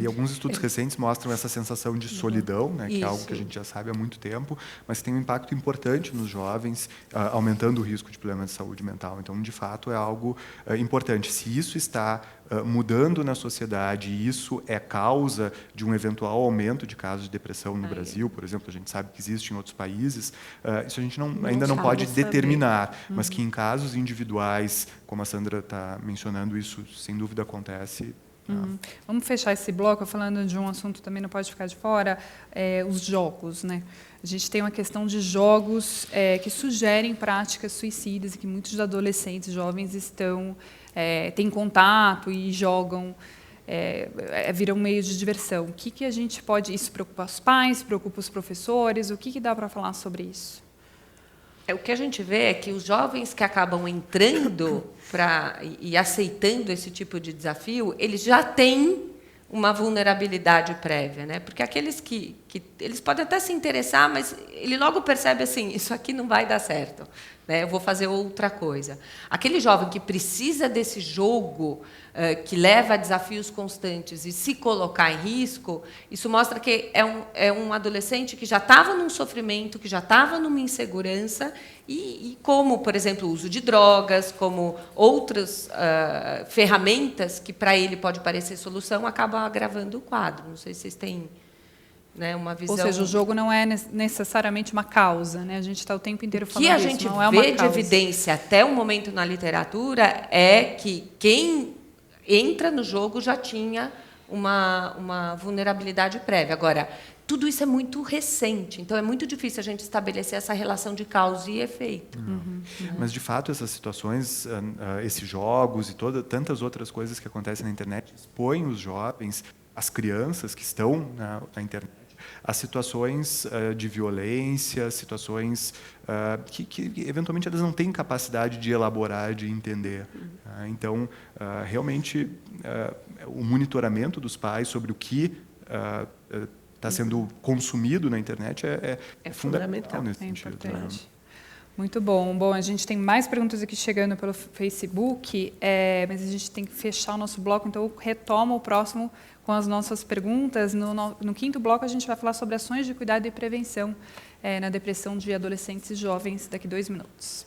E alguns estudos recentes mostram essa sensação de solidão, né, que é algo Isso. que a gente já sabe há muito tempo, mas tem um impacto importante nos jovens, aumentando o risco de problemas de saúde mental. Então, de fato, é algo importante. Se isso está mudando na sociedade e isso é causa de um eventual aumento de casos de depressão no Brasil, por exemplo, a gente sabe que existe em outros países, isso a gente ainda não pode determinar, mas que em casos individuais, como a Sandra está mencionando, isso sem dúvida acontece. Vamos fechar esse bloco falando de um assunto que também não pode ficar de fora, os jogos, né? A gente tem uma questão de jogos que sugerem práticas suicidas e que muitos adolescentes jovens têm contato e jogam, viram meio de diversão. O que a gente pode... Isso preocupa os pais, preocupa os professores? O que dá para falar sobre isso? O que a gente vê é que os jovens que acabam entrando e aceitando esse tipo de desafio, eles já têm uma vulnerabilidade prévia, né? Porque aqueles que eles podem até se interessar, mas ele logo percebe assim, isso aqui não vai dar certo, né? Eu vou fazer outra coisa. Aquele jovem que precisa desse jogo, que leva a desafios constantes e se colocar em risco, isso mostra que é um adolescente que já estava num sofrimento, que já estava numa insegurança, e como, por exemplo, o uso de drogas, como outras ferramentas que para ele pode parecer solução, acabam agravando o quadro. Não sei se vocês têm, né, uma visão... Ou seja, o jogo não é necessariamente uma causa, né? A gente está o tempo inteiro falando disso. O que a gente não é uma vê de causa. evidência até o momento na literatura é que quem entra no jogo já tinha uma vulnerabilidade prévia. Agora, tudo isso é muito recente, então é muito difícil a gente estabelecer essa relação de causa e efeito. Mas, de fato, essas situações, esses jogos e tantas outras coisas que acontecem na internet expõem os jovens, as crianças que estão na internet, a situações de violência, situações que eventualmente elas não têm capacidade de elaborar, de entender. Então, realmente, o monitoramento dos pais sobre o que está sendo consumido na internet é fundamental nesse sentido. Importante. Muito bom. Bom, a gente tem mais perguntas aqui chegando pelo Facebook, mas a gente tem que fechar o nosso bloco, então eu retomo o próximo com as nossas perguntas. No quinto bloco, a gente vai falar sobre ações de cuidado e prevenção na depressão de adolescentes e jovens, daqui 2 minutos.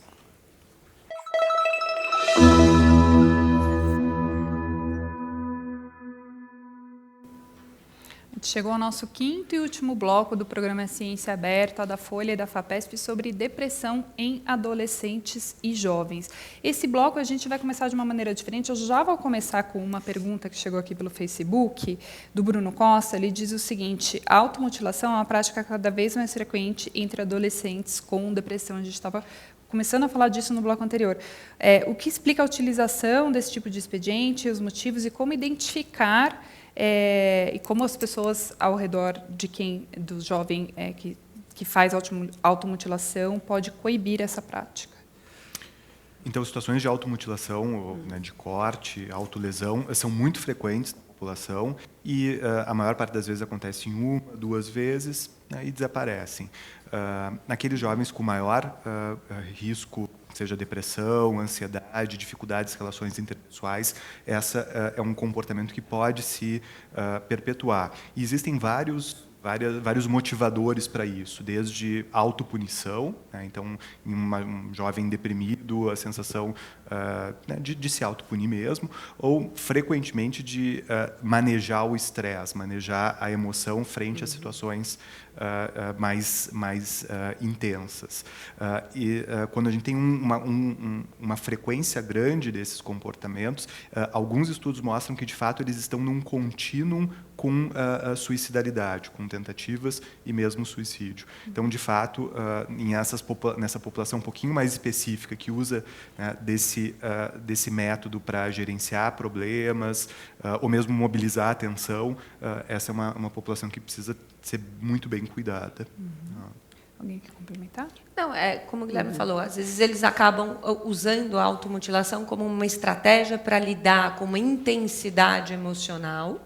Chegou ao nosso quinto e último bloco do programa Ciência Aberta, da Folha e da FAPESP, sobre depressão em adolescentes e jovens. Esse bloco a gente vai começar de uma maneira diferente. Eu já vou começar com uma pergunta que chegou aqui pelo Facebook, do Bruno Costa. Ele diz o seguinte: a automutilação é uma prática cada vez mais frequente entre adolescentes com depressão. A gente estava começando a falar disso no bloco anterior. O que explica a utilização desse tipo de expediente, os motivos e como identificar e como as pessoas ao redor do jovem que faz automutilação pode coibir essa prática? Então, situações de automutilação, de corte, autolesão, são muito frequentes na população e a maior parte das vezes acontece em 1, 2 vezes, e desaparecem. Naqueles jovens com maior risco, seja depressão, ansiedade, dificuldades em relações interpessoais, essa é um comportamento que pode se perpetuar. E existem vários motivadores para isso, desde autopunição, né? Então, em um jovem deprimido, a sensação de se autopunir mesmo, ou, frequentemente, de manejar o estresse, manejar a emoção frente a situações mais intensas. E quando a gente tem uma frequência grande desses comportamentos, alguns estudos mostram que, de fato, eles estão num contínuo com a suicidalidade, com tentativas e mesmo suicídio. Então, de fato, nessa população um pouquinho mais específica, que usa desse método para gerenciar problemas, ou mesmo mobilizar a atenção, essa é uma população que precisa ser muito bem cuidada. Alguém quer complementar? Não, como o Guilherme falou, às vezes eles acabam usando a automutilação como uma estratégia para lidar com uma intensidade emocional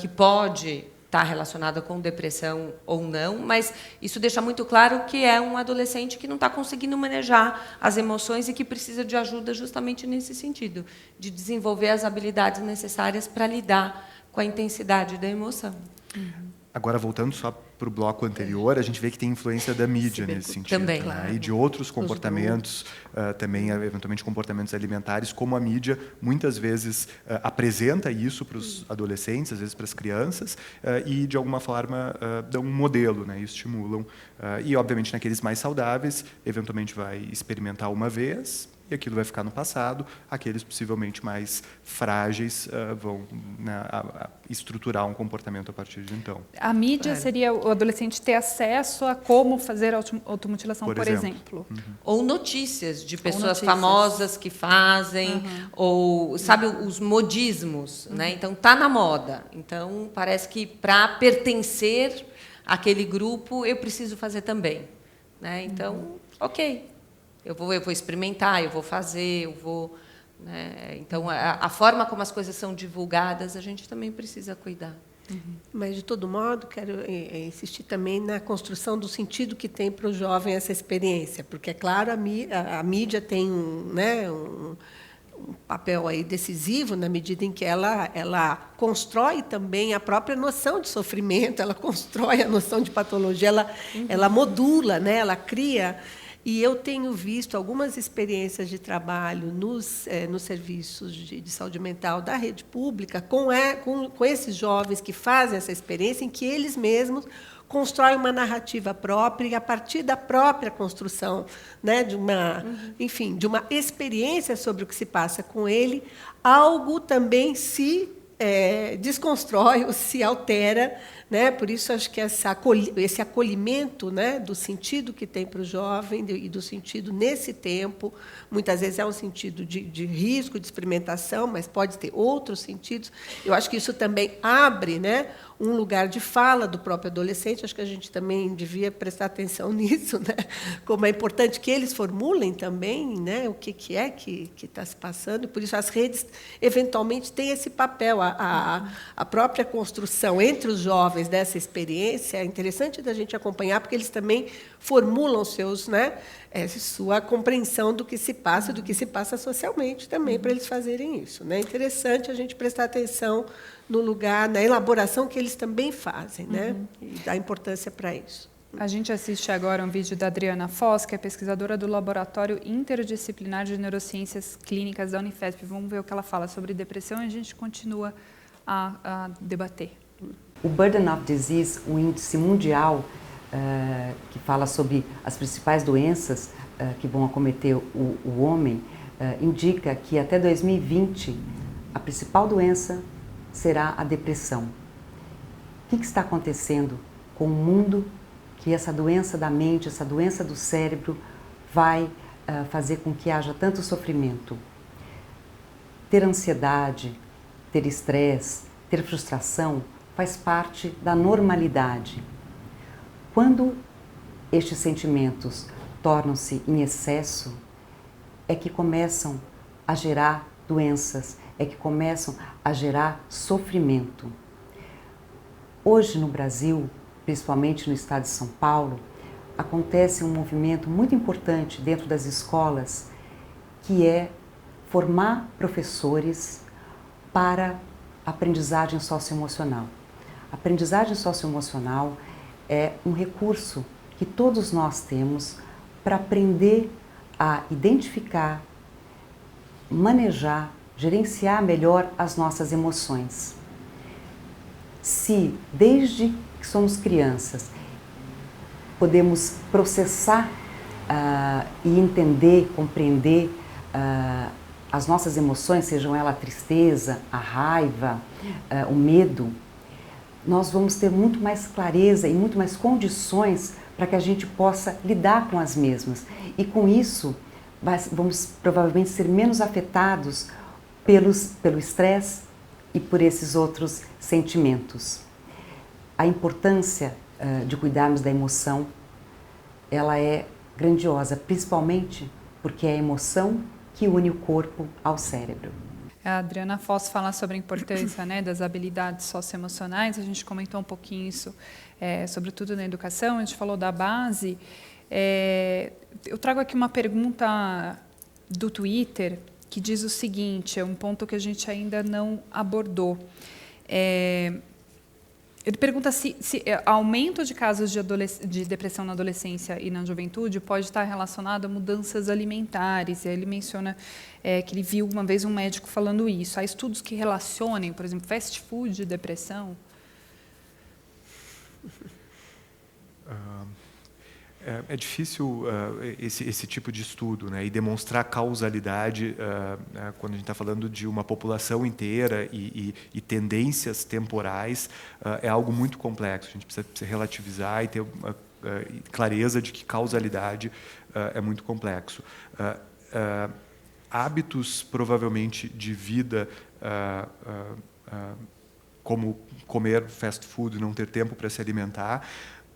que pode está relacionada com depressão ou não, mas isso deixa muito claro que é um adolescente que não está conseguindo manejar as emoções e que precisa de ajuda justamente nesse sentido, de desenvolver as habilidades necessárias para lidar com a intensidade da emoção. Agora, voltando só para o bloco anterior, a gente vê que tem influência da mídia nesse sentido. Também. Né? Claro. E de outros comportamentos, também, eventualmente, comportamentos alimentares, como a mídia muitas vezes apresenta isso para os adolescentes, às vezes para as crianças, e, de alguma forma, dão um modelo, né? E estimulam. E, obviamente, naqueles mais saudáveis, eventualmente vai experimentar uma vez, e aquilo vai ficar no passado. Aqueles possivelmente mais frágeis vão, né, estruturar um comportamento a partir de então. A mídia seria o adolescente ter acesso a como fazer automutilação, por exemplo. Ou notícias de pessoas notícias. famosas que fazem, ou, sabe, os modismos. Né? Então, está na moda. Então, parece que para pertencer àquele grupo, eu preciso fazer também. Né? Então, ok. Eu vou experimentar, eu vou fazer, eu vou... Né? Então, a forma como as coisas são divulgadas, a gente também precisa cuidar. Mas, de todo modo, quero insistir também na construção do sentido que tem para o jovem essa experiência, porque, é claro, a mídia tem um papel aí decisivo na medida em que ela constrói também a própria noção de sofrimento, ela constrói a noção de patologia, ela modula, né? Ela cria. E eu tenho visto algumas experiências de trabalho nos serviços de saúde mental da rede pública com esses jovens que fazem essa experiência, em que eles mesmos constroem uma narrativa própria e, a partir da própria construção, né, de uma experiência sobre o que se passa com ele, algo também se desconstrói ou se altera, né? Por isso acho que esse acolhimento, né, do sentido que tem para o jovem e do sentido nesse tempo, muitas vezes é um sentido de risco, de experimentação, mas pode ter outros sentidos. Eu acho que isso também abre, né, um lugar de fala do próprio adolescente. Acho que a gente também devia prestar atenção nisso, né? Como é importante que eles formulem também, né, o que é que está se passando. E por isso as redes eventualmente têm esse papel. A própria construção entre os jovens dessa experiência é interessante da gente acompanhar, porque eles também formulam sua compreensão do que se passa socialmente também, para eles fazerem isso. Né? É interessante a gente prestar atenção no lugar, na elaboração que eles também fazem, né? E dar importância para isso. A gente assiste agora um vídeo da Adriana Foz, que é pesquisadora do Laboratório Interdisciplinar de Neurociências Clínicas da Unifesp. Vamos ver o que ela fala sobre depressão e a gente continua a debater. O Burden of Disease, o índice mundial que fala sobre as principais doenças que vão acometer o homem, indica que até 2020 a principal doença será a depressão. O que está acontecendo com o mundo que essa doença da mente, essa doença do cérebro vai fazer com que haja tanto sofrimento? Ter ansiedade, ter estresse, ter frustração faz parte da normalidade. Quando estes sentimentos tornam-se em excesso, é que começam a gerar doenças, é que começam a gerar sofrimento. Hoje no Brasil, principalmente no estado de São Paulo, acontece um movimento muito importante dentro das escolas, que é formar professores para aprendizagem socioemocional. A aprendizagem socioemocional é um recurso que todos nós temos para aprender a identificar, manejar, gerenciar melhor as nossas emoções. Se, desde que somos crianças, podemos processar e entender, compreender as nossas emoções, sejam elas a tristeza, a raiva, o medo, nós vamos ter muito mais clareza e muito mais condições para que a gente possa lidar com as mesmas. E com isso, vamos provavelmente ser menos afetados pelo estresse e por esses outros sentimentos. A importância de cuidarmos da emoção, ela é grandiosa, principalmente porque é a emoção que une o corpo ao cérebro. A Adriana Foss fala sobre a importância, né, das habilidades socioemocionais. A gente comentou um pouquinho isso, sobretudo na educação. A gente falou da base. Eu trago aqui uma pergunta do Twitter que diz o seguinte, é um ponto que a gente ainda não abordou. Ele pergunta se aumento de casos de depressão na adolescência e na juventude pode estar relacionado a mudanças alimentares. E aí ele menciona que ele viu uma vez um médico falando isso. Há estudos que relacionem, por exemplo, fast food e depressão? É difícil esse tipo de estudo, né, e demonstrar causalidade quando a gente está falando de uma população inteira e tendências temporais, é algo muito complexo. A gente precisa relativizar e ter uma clareza de que causalidade é muito complexo. Hábitos, provavelmente, de vida, como comer fast food, não ter tempo para se alimentar,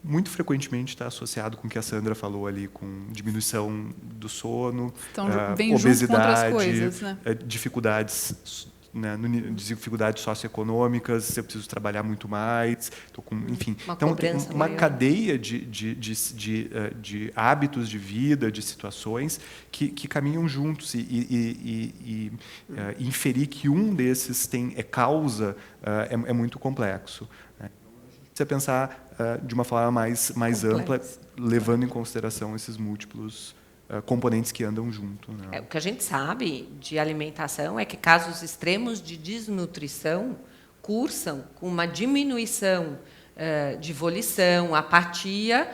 muito frequentemente está associado com o que a Sandra falou ali, com diminuição do sono, então, vem obesidade, coisas, né? Dificuldades socioeconômicas, eu preciso trabalhar muito mais, enfim. Então, tem uma cadeia de hábitos de vida, de situações que caminham juntos e inferir que um desses é causa é muito complexo. Né? Precisa pensar de uma forma mais ampla, levando em consideração esses múltiplos componentes que andam junto. Né? O que a gente sabe de alimentação é que casos extremos de desnutrição cursam com uma diminuição de volição, apatia,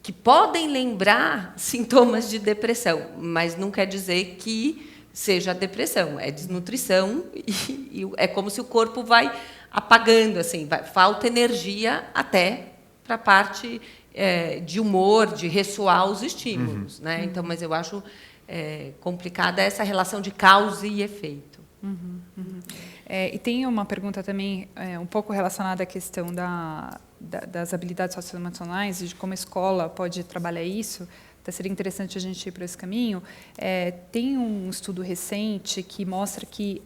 que podem lembrar sintomas de depressão, mas não quer dizer que seja depressão, é desnutrição e é como se o corpo vai apagando, assim, falta energia até para a parte de humor, de ressoar os estímulos, né? Então, mas eu acho complicada essa relação de causa e efeito. E tem uma pergunta também um pouco relacionada à questão das habilidades socioemocionais e de como a escola pode trabalhar isso. Até seria interessante a gente ir para esse caminho. Tem um estudo recente que mostra que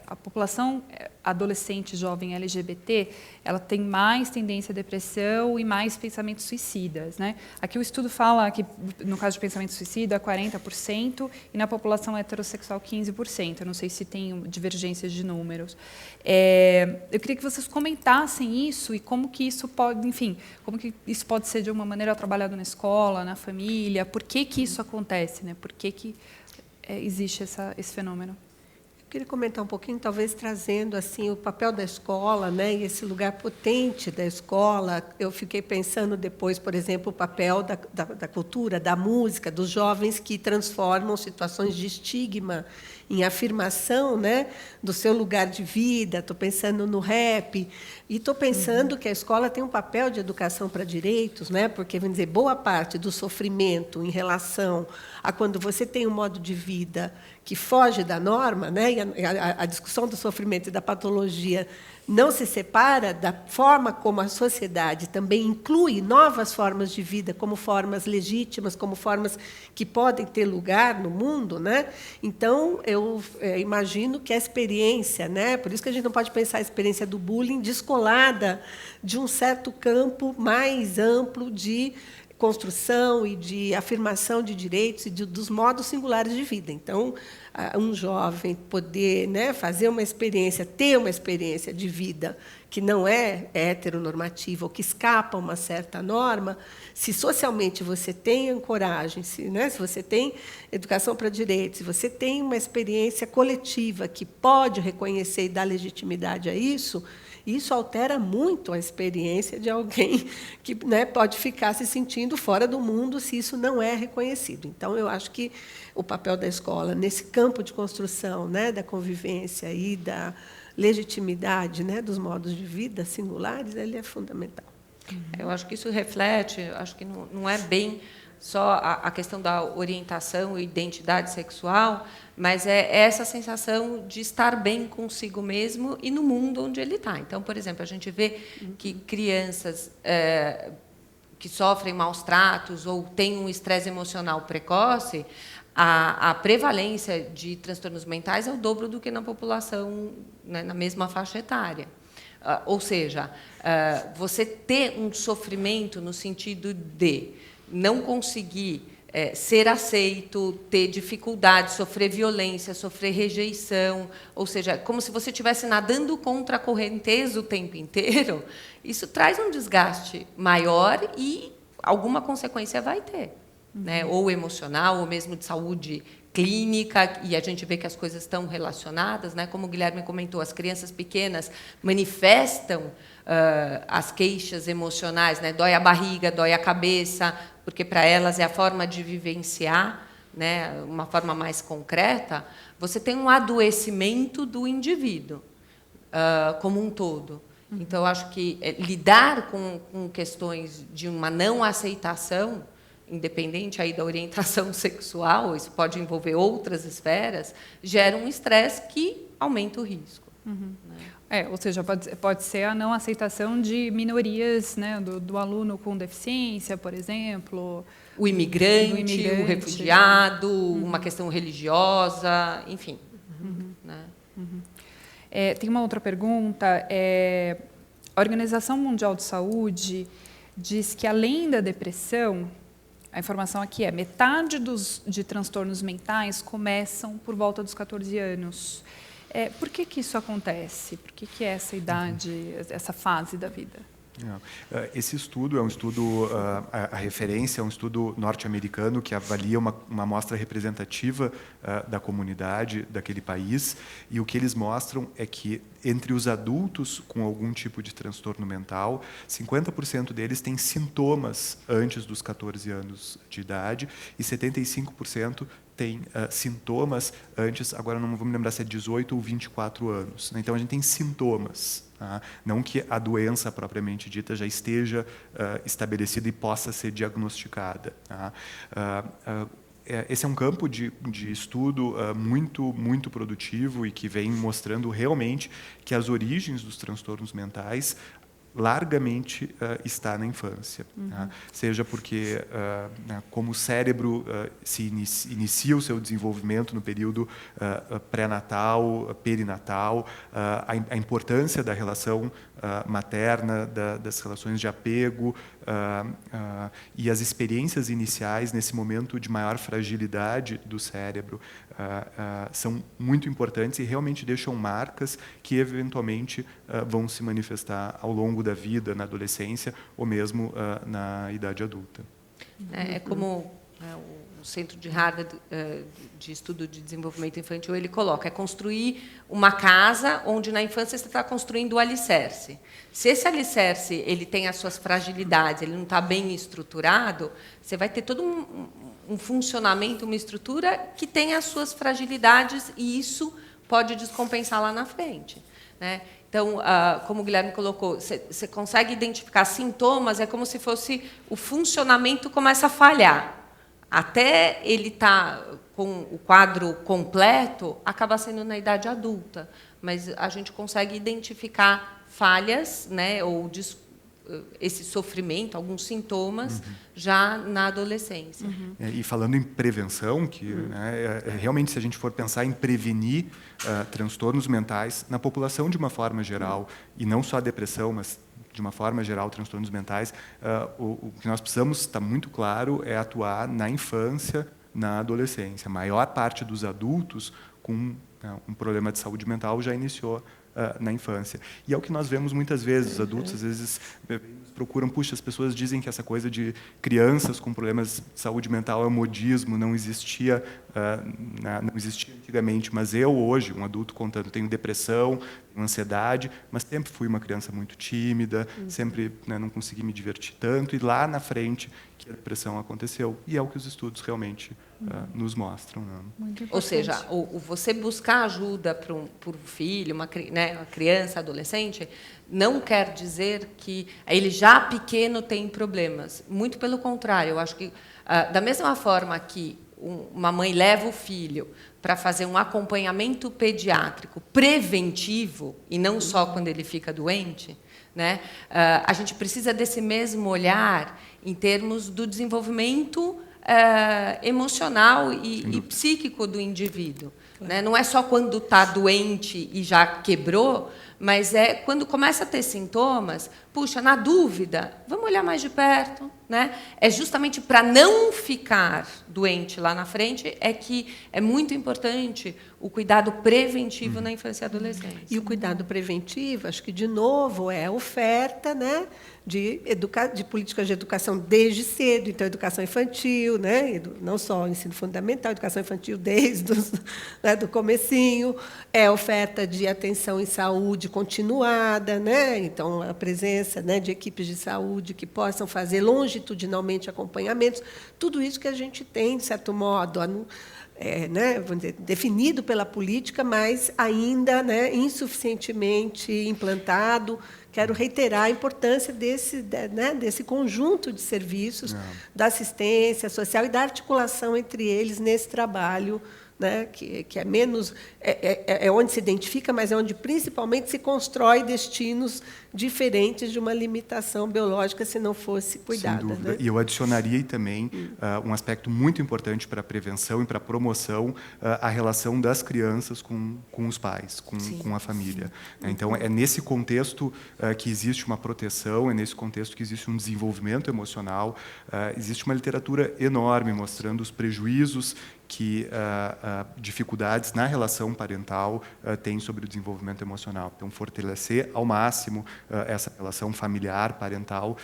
a população adolescente, jovem LGBT, ela tem mais tendência à depressão e mais pensamentos suicidas, né? Aqui o estudo fala que, no caso de pensamento suicida, 40%, e na população heterossexual, 15%. Eu não sei se tem divergências de números. Eu queria que vocês comentassem isso e como que isso pode, enfim, como que isso pode ser, de alguma maneira, trabalhado na escola, na família, por que isso acontece, né? Por que existe esse fenômeno? Eu queria comentar um pouquinho, talvez trazendo assim o papel da escola, né, e esse lugar potente da escola. Eu fiquei pensando depois, por exemplo, o papel da cultura, da música, dos jovens que transformam situações de estigma em afirmação, né, do seu lugar de vida. Estou pensando no rap e estou pensando que a escola tem um papel de educação para direitos, né, porque, vamos dizer, boa parte do sofrimento em relação a quando você tem um modo de vida que foge da norma, né, e a discussão do sofrimento e da patologia não se separa da forma como a sociedade também inclui novas formas de vida como formas legítimas, como formas que podem ter lugar no mundo, né? Então, eu imagino que a experiência, né, por isso que a gente não pode pensar a experiência do bullying descolada de um certo campo mais amplo de construção e de afirmação de direitos e dos modos singulares de vida. Então, um jovem poder, né, fazer uma experiência, ter uma experiência de vida que não é heteronormativa ou que escapa a uma certa norma, se socialmente você tem ancoragem, se você tem educação para direitos, se você tem uma experiência coletiva que pode reconhecer e dar legitimidade a isso altera muito a experiência de alguém que, né, pode ficar se sentindo fora do mundo se isso não é reconhecido. Então, eu acho que o papel da escola nesse campo de construção, né, da convivência e da legitimidade, né, dos modos de vida singulares, ele é fundamental. Eu acho que isso reflete, acho que não é bem só a questão da orientação e identidade sexual, mas é essa sensação de estar bem consigo mesmo e no mundo onde ele está. Então, por exemplo, a gente vê que crianças que sofrem maus tratos ou têm um estresse emocional precoce, a prevalência de transtornos mentais é o dobro do que na população, né, na mesma faixa etária. Ou seja, você ter um sofrimento no sentido de não conseguir ser aceito, ter dificuldade, sofrer violência, sofrer rejeição, ou seja, como se você estivesse nadando contra a correnteza o tempo inteiro, isso traz um desgaste maior e alguma consequência vai ter, né? Ou emocional, ou mesmo de saúde clínica, e a gente vê que as coisas estão relacionadas, né? Como o Guilherme comentou, as crianças pequenas manifestam as queixas emocionais, né? Dói a barriga, dói a cabeça, porque para elas é a forma de vivenciar, né? Uma forma mais concreta. Você tem um adoecimento do indivíduo como um todo. Então, eu acho que lidar com questões de uma não aceitação, independente aí da orientação sexual, isso pode envolver outras esferas, gera um estresse que aumenta o risco. Né? Ou seja, pode ser a não aceitação de minorias, né, do aluno com deficiência, por exemplo. O imigrante, o refugiado, uma questão religiosa, enfim. Né? Tem uma outra pergunta. A Organização Mundial de Saúde diz que, além da depressão, a informação aqui metade de transtornos mentais começam por volta dos 14 anos. Por que isso acontece? Por que é essa idade, essa fase da vida? Esse estudo é um estudo, a referência é um estudo norte-americano que avalia uma amostra representativa da comunidade daquele país, e o que eles mostram é que, entre os adultos com algum tipo de transtorno mental, 50% deles têm sintomas antes dos 14 anos de idade e 75% tem sintomas antes, agora não vou me lembrar se é 18 ou 24 anos. Né? Então, a gente tem sintomas. Tá? Não que a doença propriamente dita já esteja estabelecida e possa ser diagnosticada. Tá? Esse é um campo de estudo muito produtivo e que vem mostrando realmente que as origens dos transtornos mentais largamente está na infância. Tá? Seja porque, como o cérebro se inicia o seu desenvolvimento no período pré-natal, perinatal, a importância da relação materna, das relações de apego e as experiências iniciais nesse momento de maior fragilidade do cérebro são muito importantes e realmente deixam marcas que eventualmente vão se manifestar ao longo da vida, na adolescência ou mesmo na idade adulta. Como o Centro de Harvard de Estudo de Desenvolvimento Infantil ele coloca, construir uma casa onde na infância você está construindo o alicerce. Se esse alicerce ele tem as suas fragilidades, ele não está bem estruturado, você vai ter todo um funcionamento, uma estrutura que tem as suas fragilidades e isso pode descompensar lá na frente. Né? Então, como o Guilherme colocou, você consegue identificar sintomas, é como se fosse o funcionamento começa a falhar. Até ele estar com o quadro completo, acaba sendo na idade adulta. Mas a gente consegue identificar falhas, né, ou esse sofrimento, alguns sintomas, já na adolescência. E falando em prevenção, que realmente, se a gente for pensar em prevenir transtornos mentais na população de uma forma geral, e não só a depressão, mas de uma forma geral, transtornos mentais, o que nós precisamos, está muito claro, é atuar na infância, na adolescência. A maior parte dos adultos com um problema de saúde mental já iniciou na infância. E é o que nós vemos muitas vezes. Os adultos, às vezes, procuram... Puxa, as pessoas dizem que essa coisa de crianças com problemas de saúde mental é um modismo, não existia antigamente. Mas eu, hoje, um adulto contando, tenho depressão, tenho ansiedade, mas sempre fui uma criança muito tímida, sempre não consegui me divertir tanto, e lá na frente que a depressão aconteceu. E é o que os estudos realmente nos mostram. Ou seja, você buscar ajuda para um filho, uma criança, adolescente, não quer dizer que ele já pequeno tem problemas. Muito pelo contrário, eu acho que, da mesma forma que uma mãe leva o filho para fazer um acompanhamento pediátrico preventivo, e não só quando ele fica doente, né? A gente precisa desse mesmo olhar em termos do desenvolvimento emocional e psíquico do indivíduo. Né? Não é só quando está doente e já quebrou, mas é quando começa a ter sintomas, puxa, na dúvida, vamos olhar mais de perto. Né? É justamente para não ficar doente lá na frente é que é muito importante o cuidado preventivo na infância e adolescência. E o cuidado preventivo, acho que, de novo, é a oferta, né, de políticas de educação desde cedo, então, educação infantil, né, não só o ensino fundamental, educação infantil desde do comecinho, é a oferta de atenção em saúde continuada, né, então, a presença, né, de equipes de saúde que possam fazer longitudinalmente acompanhamentos, tudo isso que a gente tem, de certo modo, né, vamos dizer, definido pela política, mas ainda, né, insuficientemente implantado. Quero reiterar a importância desse conjunto de serviços, da assistência social e da articulação entre eles nesse trabalho, né, que é menos onde se identifica, mas é onde principalmente se constrói destinos diferentes de uma limitação biológica se não fosse cuidada. Sem dúvida. Né? E eu adicionaria também um aspecto muito importante para a prevenção e para a promoção, a relação das crianças com os pais, com a família. Sim. Então, é nesse contexto que existe uma proteção, é nesse contexto que existe um desenvolvimento emocional. Existe uma literatura enorme mostrando os prejuízos que dificuldades na relação parental têm sobre o desenvolvimento emocional. Então, fortalecer ao máximo essa relação familiar, parental,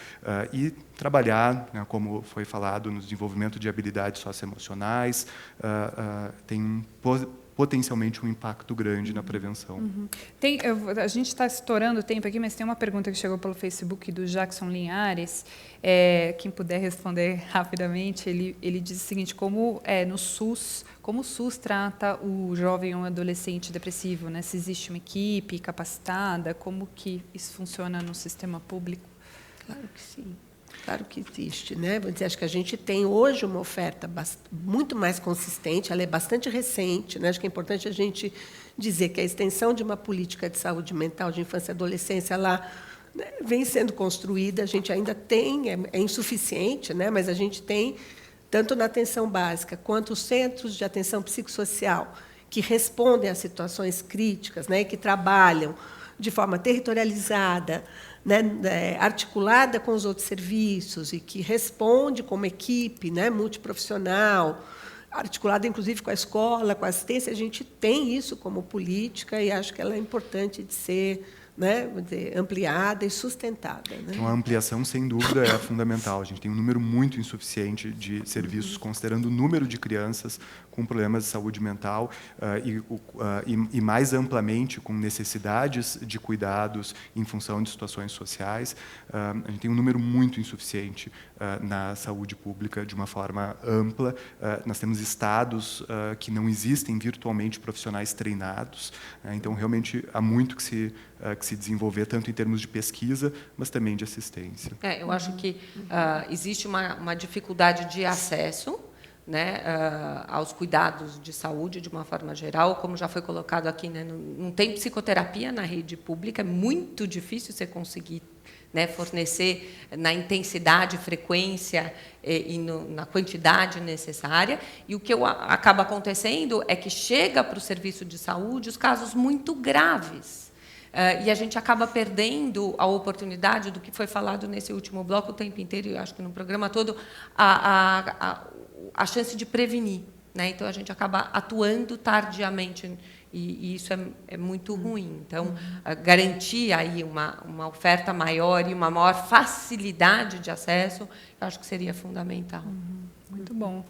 e trabalhar, né, como foi falado, no desenvolvimento de habilidades socioemocionais, tem potencialmente um impacto grande na prevenção. Uhum. A gente está estourando o tempo aqui, mas tem uma pergunta que chegou pelo Facebook do Jackson Linhares. Quem puder responder rapidamente, ele diz o seguinte: como o SUS trata o jovem ou adolescente depressivo? Né? Se existe uma equipe capacitada, como que isso funciona no sistema público? Claro que sim. Claro que existe, né? Vou dizer, acho que a gente tem hoje uma oferta muito mais consistente, ela é bastante recente, né? Acho que é importante a gente dizer que a extensão de uma política de saúde mental de infância e adolescência, ela, né, vem sendo construída, a gente ainda tem, é insuficiente, né? Mas a gente tem, tanto na atenção básica quanto os centros de atenção psicossocial, que respondem a situações críticas, né? Que trabalham de forma territorializada, né, articulada com os outros serviços e que responde como equipe, né, multiprofissional, articulada inclusive com a escola, com a assistência. A gente tem isso como política e acho que ela é importante de ser, né, vamos dizer, ampliada e sustentada. Né? Então, a ampliação, sem dúvida, é fundamental. A gente tem um número muito insuficiente de serviços, considerando o número de crianças com problemas de saúde mental e mais amplamente com necessidades de cuidados em função de situações sociais. A gente tem um número muito insuficiente na saúde pública de uma forma ampla. Nós temos estados que não existem virtualmente profissionais treinados. Então, realmente, há muito que se desenvolver, tanto em termos de pesquisa, mas também de assistência. Eu acho que existe uma dificuldade de acesso, né, aos cuidados de saúde de uma forma geral, como já foi colocado aqui, né, não tem psicoterapia na rede pública, é muito difícil você conseguir, né, fornecer na intensidade, frequência e na quantidade necessária. E o que acaba acontecendo é que chega para o serviço de saúde os casos muito graves. E a gente acaba perdendo a oportunidade do que foi falado nesse último bloco o tempo inteiro, e acho que no programa todo, a chance de prevenir. Né? Então, a gente acaba atuando tardiamente, e isso é muito ruim. Então, garantir aí uma oferta maior e uma maior facilidade de acesso, eu acho que seria fundamental. Muito bom.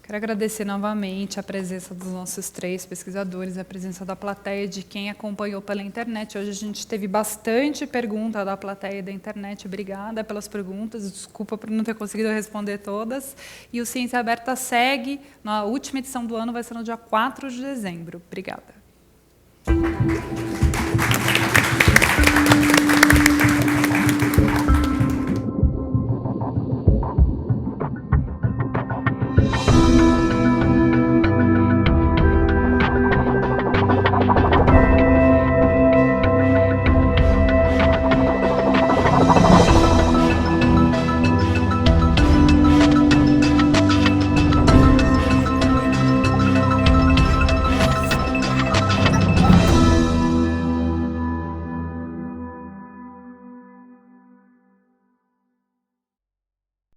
Quero agradecer novamente a presença dos nossos 3 pesquisadores, a presença da plateia, de quem acompanhou pela internet. Hoje a gente teve bastante pergunta da plateia e da internet. Obrigada pelas perguntas, desculpa por não ter conseguido responder todas. E o Ciência Aberta segue, na última edição do ano vai ser no dia 4 de dezembro. Obrigada.